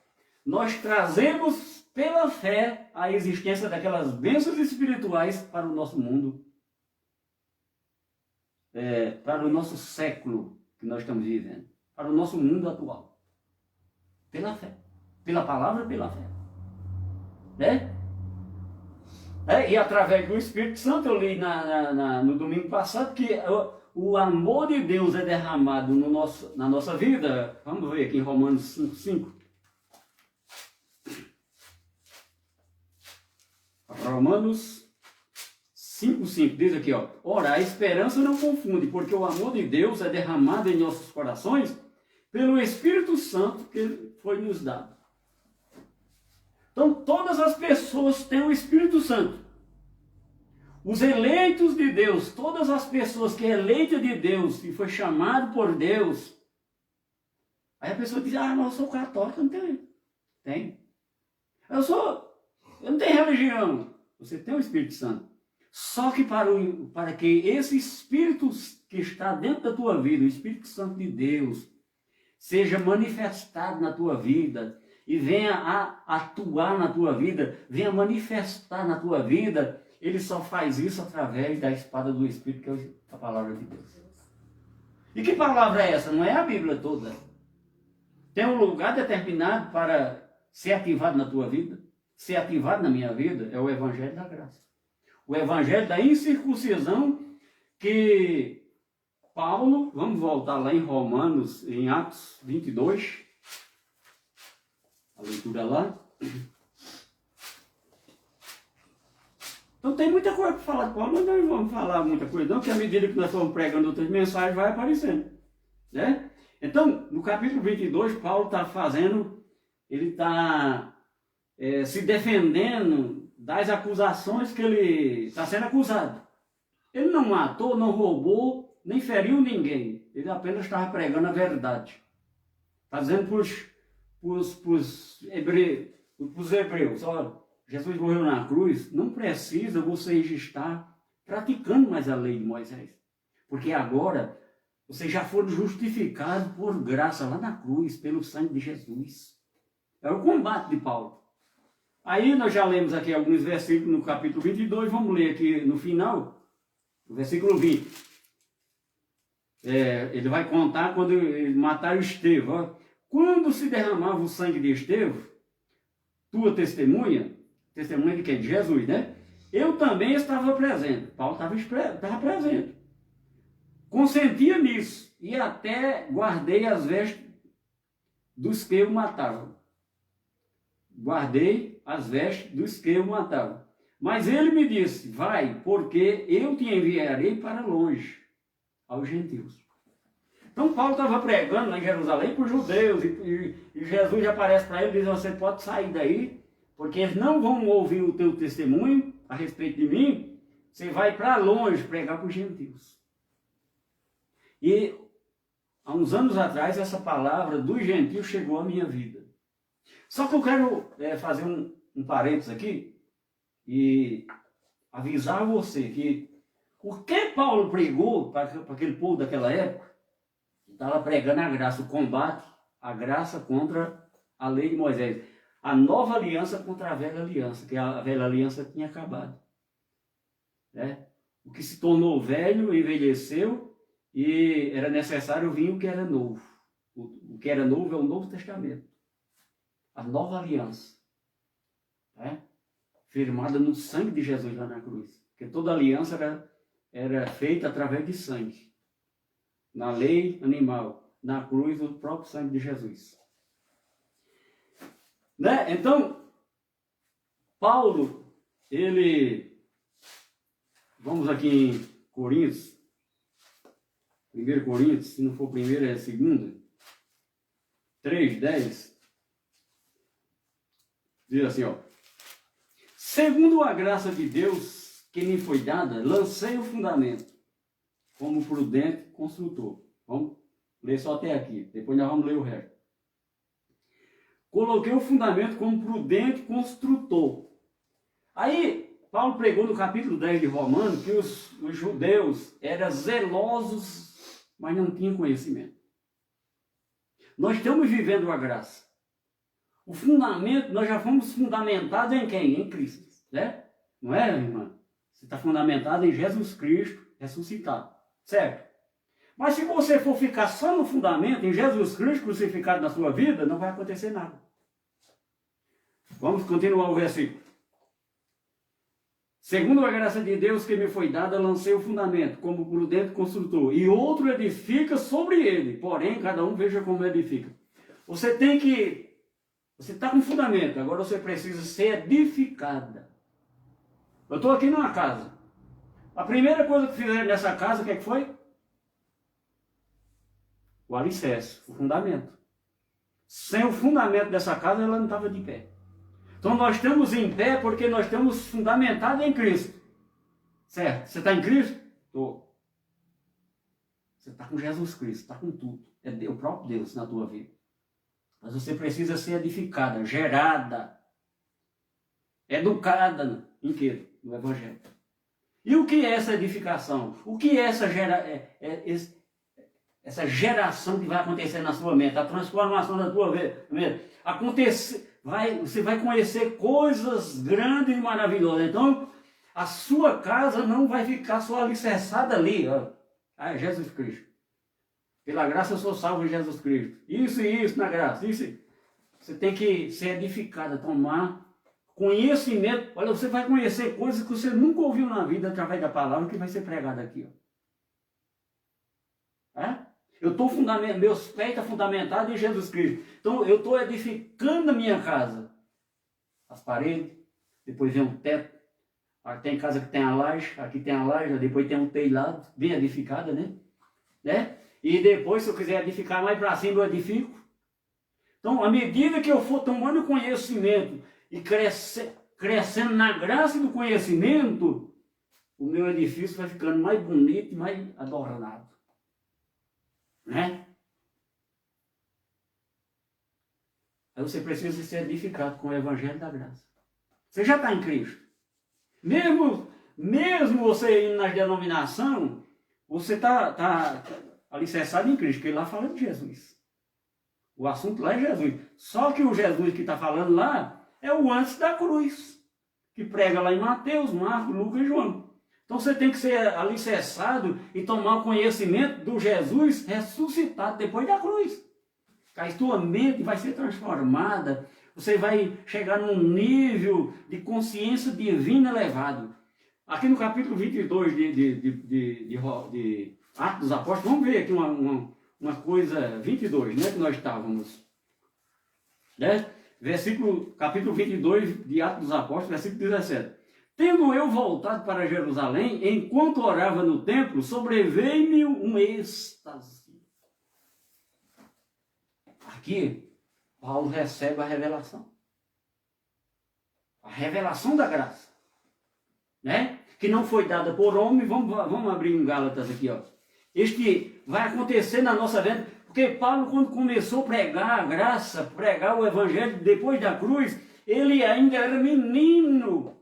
nós trazemos pela fé a existência daquelas bênçãos espirituais para o nosso mundo, para o nosso século que nós estamos vivendo, para o nosso mundo atual. Pela fé. Pela palavra, pela fé. Né? E através do Espírito Santo, eu li no domingo passado que o amor de Deus é derramado na nossa vida. Vamos ver aqui em Romanos 5:5. Romanos 5:5 diz aqui, ó: ora, a esperança não confunde, porque o amor de Deus é derramado em nossos corações pelo Espírito Santo que foi nos dado. Então, todas as pessoas têm o Espírito Santo. Os eleitos de Deus, todas as pessoas que é eleita de Deus e foi chamado por Deus, Aí a pessoa diz, mas eu sou católico. Não tem. Tem. Eu não tenho religião. Você tem o Espírito Santo. Só que para que esse Espírito que está dentro da tua vida, o Espírito Santo de Deus, seja manifestado na tua vida e venha a atuar na tua vida, venha manifestar na tua vida, ele só faz isso através da espada do Espírito, que é a palavra de Deus. E que palavra é essa? Não é a Bíblia toda. Tem um lugar determinado para ser ativado na tua vida, ser ativado na minha vida, é o Evangelho da Graça. O Evangelho da incircuncisão que Paulo, vamos voltar lá em Romanos, em Atos 22, a leitura lá. Então tem muita coisa para falar de Paulo, mas nós não vamos falar muita coisa não, porque à medida que nós formos pregando outras mensagens, vai aparecendo. Né? Então, no capítulo 22, Paulo está fazendo, ele está se defendendo das acusações que ele está sendo acusado. Ele não matou, não roubou, nem feriu ninguém. Ele apenas estava pregando a verdade. Está dizendo para os hebreus, olha, Jesus morreu na cruz, não precisa vocês estar praticando mais a lei de Moisés. Porque agora vocês já foram justificados por graça lá na cruz, pelo sangue de Jesus. É o combate de Paulo. Aí nós já lemos aqui alguns versículos no capítulo 22, vamos ler aqui no final, no versículo 20. Ele vai contar quando mataram Estevão. Ó. Quando se derramava o sangue de Estevão, tua testemunha de quem? De Jesus, né? Eu também estava presente. Paulo estava presente. Consentia nisso e até guardei as vestes dos que o matavam. Guardei as vestes dos que o matavam. Mas ele me disse, vai, porque eu te enviarei para longe, aos gentios. Então Paulo estava pregando lá em Jerusalém para os judeus, e Jesus aparece para ele e diz, você pode sair daí, porque eles não vão ouvir o teu testemunho a respeito de mim, você vai para longe pregar para os gentios. E há uns anos atrás, essa palavra dos gentios chegou à minha vida. Só que eu quero fazer um parênteses aqui e avisar você que o que Paulo pregou para aquele povo daquela época, estava pregando a graça, o combate, a graça contra a lei de Moisés. A nova aliança contra a velha aliança, que a velha aliança tinha acabado. Né? O que se tornou velho, envelheceu e era necessário vir o que era novo. O que era novo é o Novo Testamento. A nova aliança. Né? Firmada no sangue de Jesus lá na cruz. Porque toda aliança era feita através de sangue. Na lei animal, na cruz, o próprio sangue de Jesus. Né? Então, Paulo, vamos aqui em Coríntios, 1 Coríntios, se não for primeiro é segunda, 3:10, diz assim, ó, segundo a graça de Deus que me foi dada, lancei o fundamento, como prudente construtor. Vamos ler só até aqui, depois nós vamos ler o resto. Coloquei o fundamento como prudente construtor. Aí, Paulo pregou no capítulo 10 de Romanos que os judeus eram zelosos, mas não tinham conhecimento. Nós estamos vivendo a graça. O fundamento, nós já fomos fundamentados em quem? Em Cristo. Né? Não é, irmã? Você está fundamentado em Jesus Cristo ressuscitado. Certo? Mas se você for ficar só no fundamento, em Jesus Cristo crucificado na sua vida, não vai acontecer nada. Vamos continuar o versículo. Segundo a graça de Deus que me foi dada, lancei o fundamento, como prudente construtor, e outro edifica sobre ele, porém cada um veja como edifica. Você está com fundamento, agora você precisa ser edificada. Eu estou aqui numa casa. A primeira coisa que fizeram nessa casa, o que foi? O alicerce, o fundamento. Sem o fundamento dessa casa, ela não estava de pé. Então nós estamos em pé porque nós estamos fundamentados em Cristo. Certo? Você está em Cristo? Estou. Você está com Jesus Cristo, está com tudo. É o próprio Deus na tua vida. Mas você precisa ser edificada, gerada, educada em quê? No Evangelho. E o que é essa edificação? O que é essa geração que vai acontecer na sua mente? A transformação da tua mente. Você vai conhecer coisas grandes e maravilhosas. Então, a sua casa não vai ficar só alicerçada ali. Ó. Ah, é Jesus Cristo. Pela graça eu sou salvo em Jesus Cristo. Isso e isso na graça. Isso. Você tem que ser edificada, tomar conhecimento. Olha, você vai conhecer coisas que você nunca ouviu na vida através da palavra que vai ser pregada aqui. Ó. É? Meus pés estão fundamentados em Jesus Cristo. Então eu estou edificando a minha casa. As paredes, depois vem um teto. Tem casa que tem a laje, aqui tem a laje, depois tem um telhado, bem edificada, né? E depois, se eu quiser edificar mais para cima, eu edifico. Então, à medida que eu for tomando conhecimento e crescendo na graça do conhecimento, o meu edifício vai ficando mais bonito e mais adornado. Né? Aí você precisa ser edificado com o Evangelho da Graça. Você já está em Cristo. Mesmo você indo na denominação, você está alicerçado em Cristo, porque lá fala de Jesus. O assunto lá é Jesus. Só que o Jesus que está falando lá é o antes da cruz, que prega lá em Mateus, Marcos, Lucas e João. Então você tem que ser alicerçado e tomar o conhecimento do Jesus ressuscitado depois da cruz. A tua mente vai ser transformada, você vai chegar num nível de consciência divina elevado. Aqui no capítulo 22 de Atos dos Apóstolos, vamos ver aqui uma coisa, 22, né, que nós estávamos. Né? Capítulo 22 de Atos dos Apóstolos, versículo 17. Tendo eu voltado para Jerusalém, enquanto orava no templo, sobreveio-me um êxtase. Aqui, Paulo recebe a revelação. A revelação da graça. Né? Que não foi dada por homem. Vamos abrir em Gálatas aqui, ó. Este vai acontecer na nossa vida. Porque Paulo, quando começou a pregar a graça, pregar o evangelho depois da cruz, ele ainda era menino.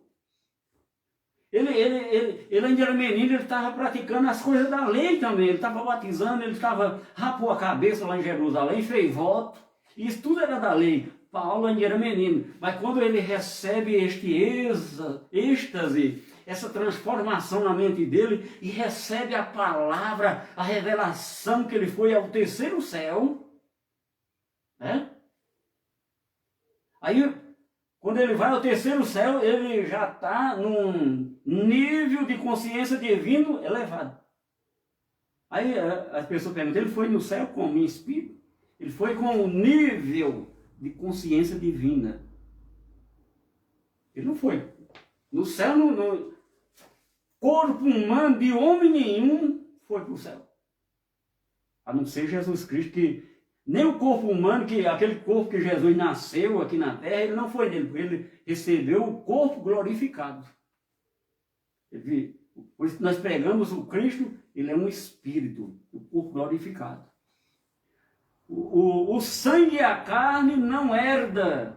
Ele ainda era menino, ele estava praticando as coisas da lei também. Ele estava batizando, rapou a cabeça lá em Jerusalém, fez voto. Isso tudo era da lei. Paulo ainda era menino. Mas quando ele recebe este êxtase, essa transformação na mente dele, e recebe a palavra, a revelação que ele foi ao terceiro céu, né? Aí, quando ele vai ao terceiro céu, ele já está num nível de consciência divino elevado. Aí as pessoas perguntam, ele foi no céu como? Em espírito? Ele foi com o nível de consciência divina. Ele não foi. No céu, no corpo humano de homem nenhum foi para o céu. A não ser Jesus Cristo, que nem o corpo humano, aquele corpo que Jesus nasceu aqui na terra, ele não foi dele, porque ele recebeu o corpo glorificado. Por isso nós pregamos o Cristo, ele é um espírito, o corpo glorificado. O sangue e a carne não herda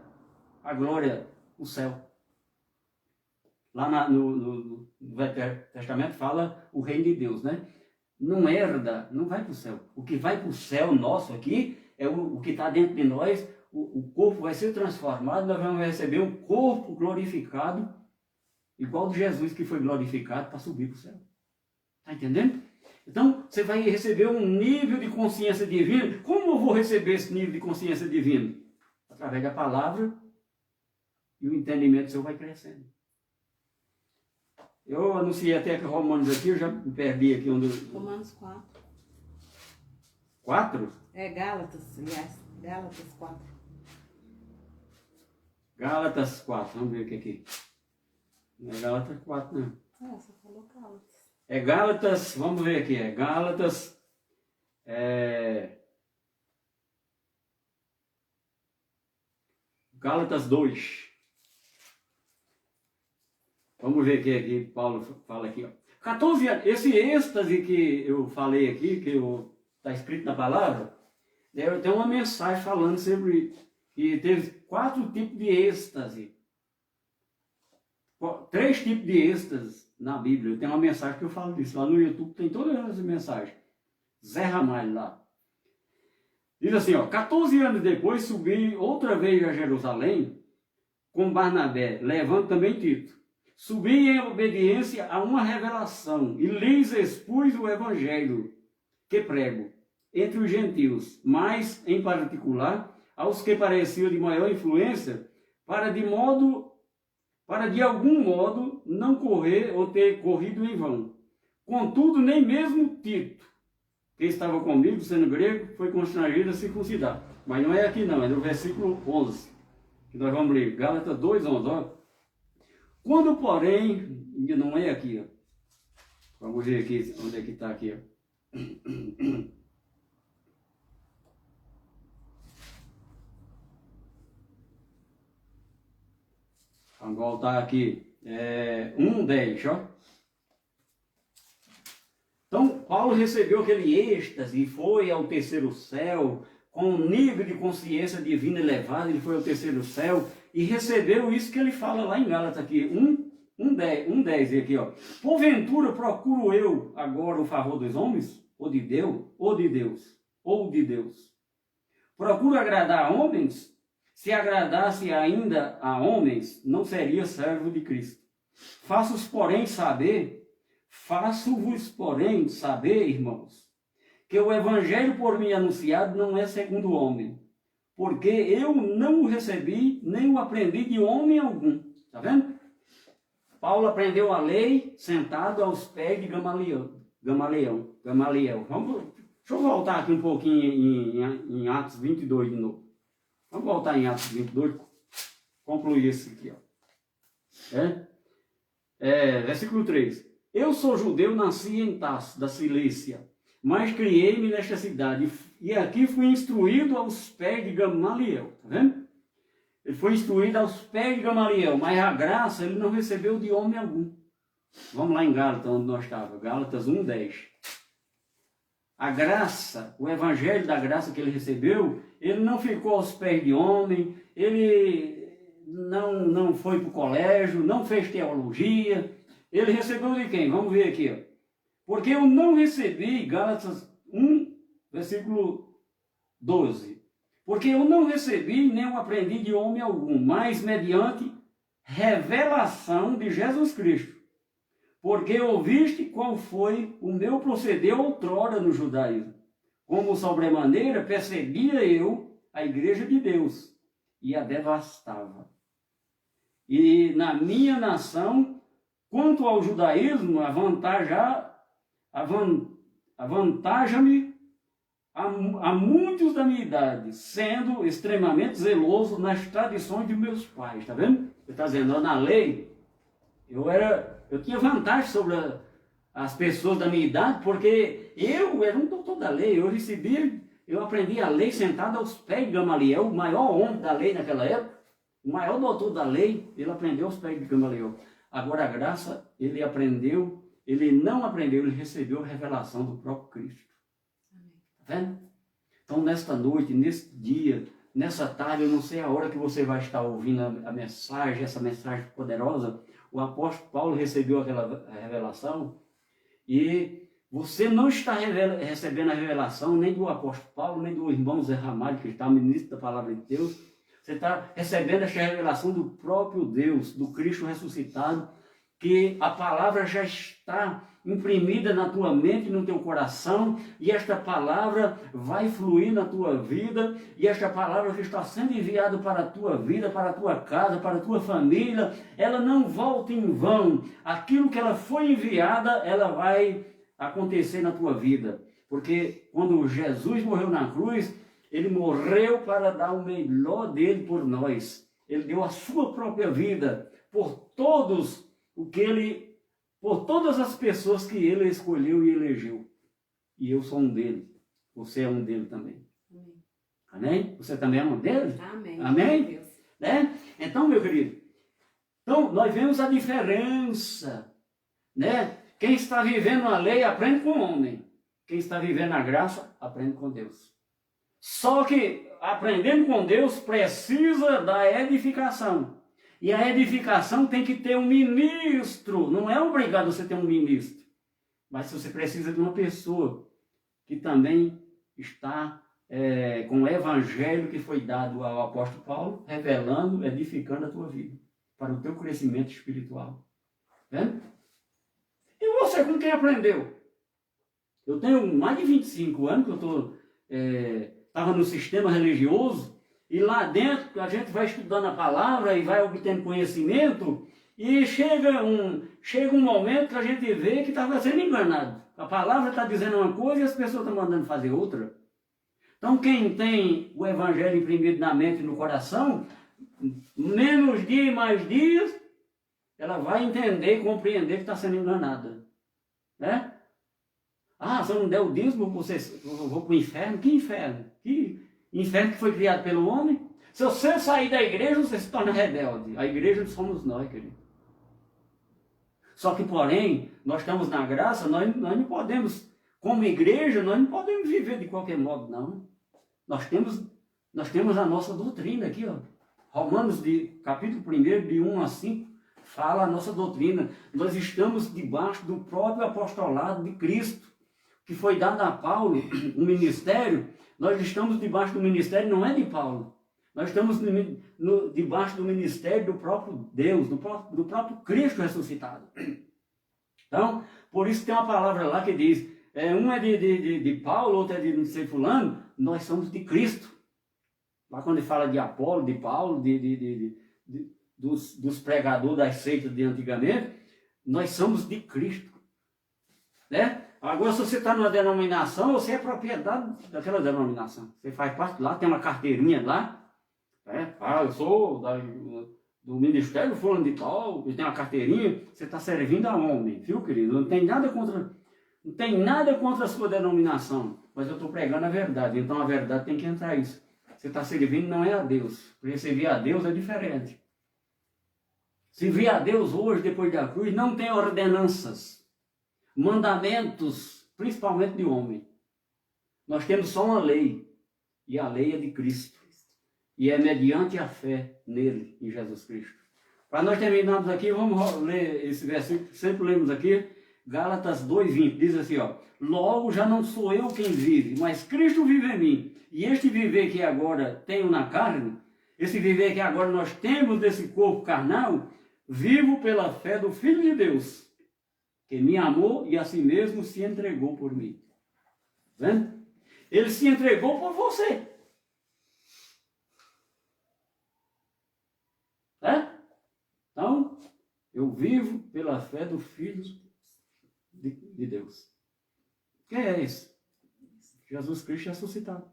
a glória, o céu. Lá no Velho Testamento fala o reino de Deus, né? Não herda, não vai para o céu. O que vai para o céu nosso aqui é o que está dentro de nós. O corpo vai ser transformado, nós vamos receber um corpo glorificado, igual de Jesus que foi glorificado para subir para o céu. Está entendendo? Então, você vai receber um nível de consciência divina. Como eu vou receber esse nível de consciência divina? Através da palavra, e o entendimento seu vai crescendo. Eu anunciei até que Romanos aqui, eu já me perdi aqui onde... Romanos 4. 4? É Gálatas, aliás. Gálatas 4. Gálatas 4, vamos ver o que é aqui. Não é Gálatas 4, não. Você falou Gálatas. É Gálatas, vamos ver aqui, é Gálatas... Gálatas 2. Vamos ver o que Paulo fala aqui. Ó. 14 anos, esse êxtase que eu falei aqui, que está escrito na palavra, Tem uma mensagem falando sobre que teve 4 tipos de êxtase. 3 tipos de êxtase na Bíblia. Tem uma mensagem que eu falo disso. Lá no YouTube tem todas as mensagens. Zé Ramalho lá. Diz assim, 14 anos depois subi outra vez a Jerusalém com Barnabé, levando também Tito. Subi em obediência a uma revelação e lhes expus o evangelho que prego entre os gentios, mas em particular aos que pareciam de maior influência, para de algum modo não correr ou ter corrido em vão. Contudo, nem mesmo Tito, que estava comigo, sendo grego, foi constrangido a circuncidar. Mas não é aqui não, é no versículo 11, que nós vamos ler. Gálatas 2:11, Quando, porém, não é aqui, Vamos ver aqui, onde é que está aqui, Vamos voltar aqui. 1:10, Então, Paulo recebeu aquele êxtase e foi ao terceiro céu, com um nível de consciência divina elevado, ele foi ao terceiro céu e recebeu isso que ele fala lá em Gálatas aqui, 1:10 aqui, Porventura procuro eu agora o favor dos homens? Ou de Deus? Procuro agradar a homens? Se agradasse ainda a homens, não seria servo de Cristo. Faço-vos, porém, saber, irmãos, que o evangelho por mim anunciado não é segundo o homem, porque eu não o recebi, nem o aprendi de homem algum. Está vendo? Paulo aprendeu a lei sentado aos pés de Gamaliel. Deixa eu voltar aqui um pouquinho em Atos 22 de novo. Vamos voltar em Atos 22, concluir esse aqui, versículo 3. Eu sou judeu, nasci em Tarso, da Cilícia, mas criei-me nesta cidade, e aqui fui instruído aos pés de Gamaliel, tá vendo? Ele foi instruído aos pés de Gamaliel, mas a graça ele não recebeu de homem algum. Vamos lá em Gálatas, onde nós estávamos, Gálatas 1:10. A graça, o evangelho da graça que ele recebeu, ele não ficou aos pés de homem, ele não foi para o colégio, não fez teologia. Ele recebeu de quem? Vamos ver aqui. Porque eu não recebi, Gálatas 1, versículo 12. Porque eu não recebi nem o aprendi de homem algum, mas mediante revelação de Jesus Cristo. Porque ouviste qual foi o meu proceder outrora no judaísmo. Como sobremaneira percebia eu a igreja de Deus e a devastava. E na minha nação, quanto ao judaísmo, avantaja-me a muitos da minha idade, sendo extremamente zeloso nas tradições de meus pais. Está vendo? Ele está dizendo, na lei, eu tinha vantagem sobre as pessoas da minha idade, porque eu era um doutor da lei, eu aprendi a lei sentado aos pés de Gamaliel, o maior homem da lei naquela época, o maior doutor da lei, ele aprendeu aos pés de Gamaliel. Agora a graça, ele não aprendeu, ele recebeu a revelação do próprio Cristo. Está vendo? Então nesta noite, nesse dia, nessa tarde, eu não sei a hora que você vai estar ouvindo a mensagem, essa mensagem poderosa. O apóstolo Paulo recebeu aquela revelação e você não está recebendo a revelação nem do apóstolo Paulo, nem do irmão Zé Ramalho, que está ministro da palavra de Deus. Você está recebendo essa revelação do próprio Deus, do Cristo ressuscitado, que a palavra já está imprimida na tua mente e no teu coração, e esta palavra vai fluir na tua vida, e esta palavra que está sendo enviada para a tua vida, para a tua casa, para a tua família, ela não volta em vão. Aquilo que ela foi enviada, ela vai acontecer na tua vida. Porque quando Jesus morreu na cruz, ele morreu para dar o melhor dele por nós. Ele deu a sua própria vida por todas as pessoas que ele escolheu e elegeu. E eu sou um deles. Você é um deles também. Amém? Você também é um deles? Amém. Amém? Né? Então, meu querido, nós vemos a diferença. Né? Quem está vivendo a lei aprende com o homem. Quem está vivendo a graça aprende com Deus. Só que aprendendo com Deus precisa da edificação. E a edificação tem que ter um ministro. Não é obrigado você ter um ministro. Mas você precisa de uma pessoa que também está com o evangelho que foi dado ao apóstolo Paulo, revelando, edificando a tua vida, para o teu crescimento espiritual. Vendo? E você com quem aprendeu? Eu tenho mais de 25 anos que eu estava no sistema religioso, e lá dentro a gente vai estudando a palavra e vai obtendo conhecimento, e chega um momento que a gente vê que estava sendo enganado. A palavra está dizendo uma coisa e as pessoas estão mandando fazer outra. Então quem tem o evangelho imprimido na mente e no coração, menos dia e mais dias, ela vai entender e compreender que está sendo enganada. Né? Ah, se eu não der o dízimo, eu vou para o inferno. Que inferno? Que inferno que foi criado pelo homem? Se você sair da igreja, você se torna rebelde. A igreja somos nós, querido. Só que, porém, nós estamos na graça, nós não podemos, como igreja, nós não podemos viver de qualquer modo, não. Nós temos a nossa doutrina aqui, ó. Romanos, capítulo 1, de 1 a 5, fala a nossa doutrina. Nós estamos debaixo do próprio apostolado de Cristo, que foi dado a Paulo, o ministério. Nós estamos debaixo do ministério, não é de Paulo. Nós estamos debaixo do ministério do próprio Deus, do próprio Cristo ressuscitado. Então, por isso tem uma palavra lá que diz, um é de Paulo, outro é de não sei fulano, nós somos de Cristo. Lá quando ele fala de Apolo, de Paulo, dos pregadores das seitas de antigamente, nós somos de Cristo. Né? Agora, se você está numa denominação, você é propriedade daquela denominação. Você faz parte lá, tem uma carteirinha lá. Eu sou do Ministério Fulano de Tal, tem uma carteirinha. Você está servindo a homem, viu, querido? Não tem nada contra a sua denominação, mas eu estou pregando a verdade. Então a verdade tem que entrar isso. Você está servindo não é a Deus. Porque servir a Deus é diferente. Servir a Deus hoje, depois da cruz, não tem ordenanças, mandamentos, principalmente de homem. Nós temos só uma lei, e a lei é de Cristo. E é mediante a fé nele, em Jesus Cristo. Para nós terminarmos aqui, vamos ler esse versículo que sempre lemos aqui, Gálatas 2:20, diz assim, ó: logo já não sou eu quem vive, mas Cristo vive em mim. E este viver que agora tenho na carne, esse viver que agora nós temos desse corpo carnal, vivo pela fé do Filho de Deus, que me amou e a si mesmo se entregou por mim. Vendo? Ele se entregou por você. Então, eu vivo pela fé do Filho de Deus. Quem é esse? Jesus Cristo ressuscitado.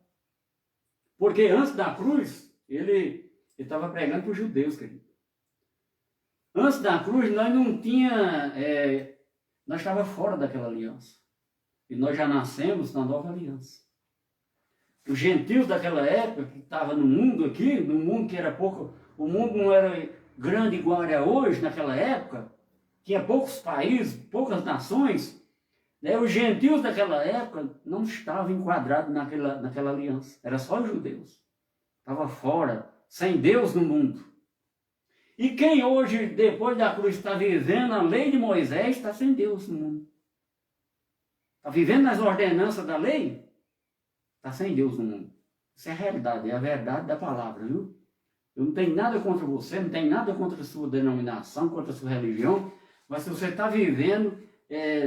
Porque antes da cruz, ele estava pregando para os judeus, querido. Antes da cruz, nós não tinha, nós estávamos fora daquela aliança. E nós já nascemos na nova aliança. Os gentios daquela época, que estavam no mundo aqui, no mundo que era pouco, o mundo não era grande igual é hoje, naquela época, tinha poucos países, poucas nações, né? Os gentios daquela época não estavam enquadrados naquela aliança, era só os judeus, estava fora, sem Deus no mundo. E quem hoje, depois da cruz, está vivendo a lei de Moisés, está sem Deus no mundo. Está vivendo nas ordenanças da lei, está sem Deus no mundo. Isso é a realidade, é a verdade da palavra, viu? Eu não tenho nada contra você, não tenho nada contra a sua denominação, contra a sua religião, mas se você está vivendo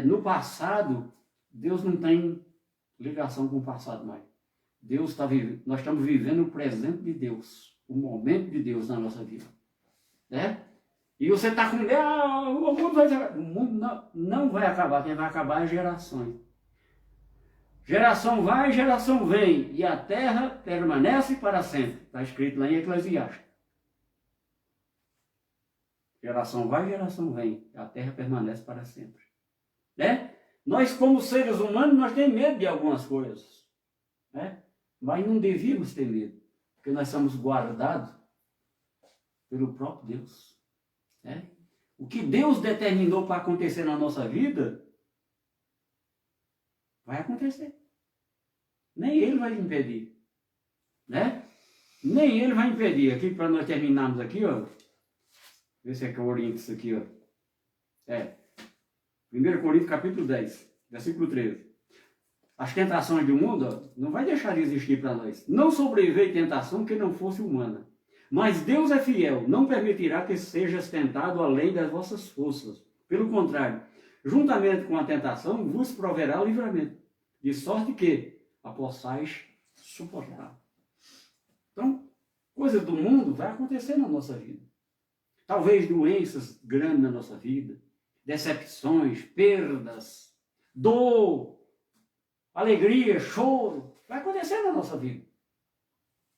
no passado, Deus não tem ligação com o passado mais. Nós estamos vivendo o presente de Deus, o momento de Deus na nossa vida. Né? E você está com medo, o mundo vai acabar. O mundo não vai acabar, quem vai acabar é gerações. Geração vai, geração vem, e a terra permanece para sempre. Está escrito lá em Eclesiastes. Geração vai, geração vem, e a terra permanece para sempre. Né? Nós, como seres humanos, nós temos medo de algumas coisas. Né? Mas não devíamos ter medo, porque nós somos guardados pelo próprio Deus. Né? O que Deus determinou para acontecer na nossa vida, vai acontecer. Nem Ele vai impedir. né? Nem ele vai impedir. Aqui, para nós terminarmos aqui, ó. Vê se é que eu oriento isso aqui, ó. 1 Coríntios capítulo 10, versículo 13. As tentações do mundo, ó, não vai deixar de existir para nós. Não sobreveio tentação que não fosse humana. Mas Deus é fiel, não permitirá que sejas tentado além das vossas forças. Pelo contrário, juntamente com a tentação, vos proverá livramento, de sorte que a possais suportar. Então, coisas do mundo vai acontecer na nossa vida. Talvez doenças grandes na nossa vida, decepções, perdas, dor, alegria, choro, vai acontecer na nossa vida,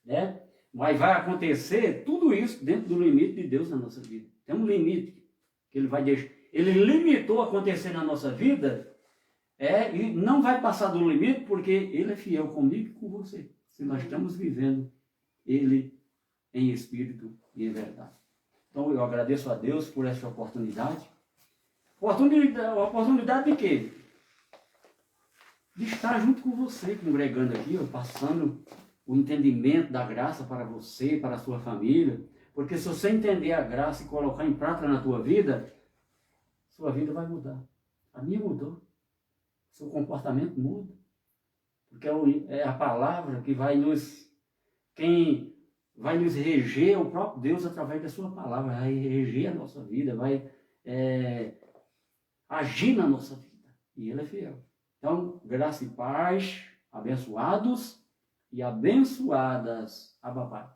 né? Mas vai acontecer tudo isso dentro do limite de Deus na nossa vida. Tem um limite que Ele vai deixar. Ele limitou acontecer na nossa vida, e não vai passar do limite porque Ele é fiel comigo e com você. Se nós estamos vivendo Ele em espírito e em verdade. Então eu agradeço a Deus por essa oportunidade. Oportunidade de quê? De estar junto com você, congregando aqui, passando o entendimento da graça para você, para a sua família. Porque se você entender a graça e colocar em prática na tua vida, sua vida vai mudar. A minha mudou. Seu comportamento muda. Porque é a palavra que vai quem vai nos reger é o próprio Deus através da sua palavra. Vai reger a nossa vida, vai agir na nossa vida. E Ele é fiel. Então, graça e paz, abençoados e abençoadas. Abba, Pai.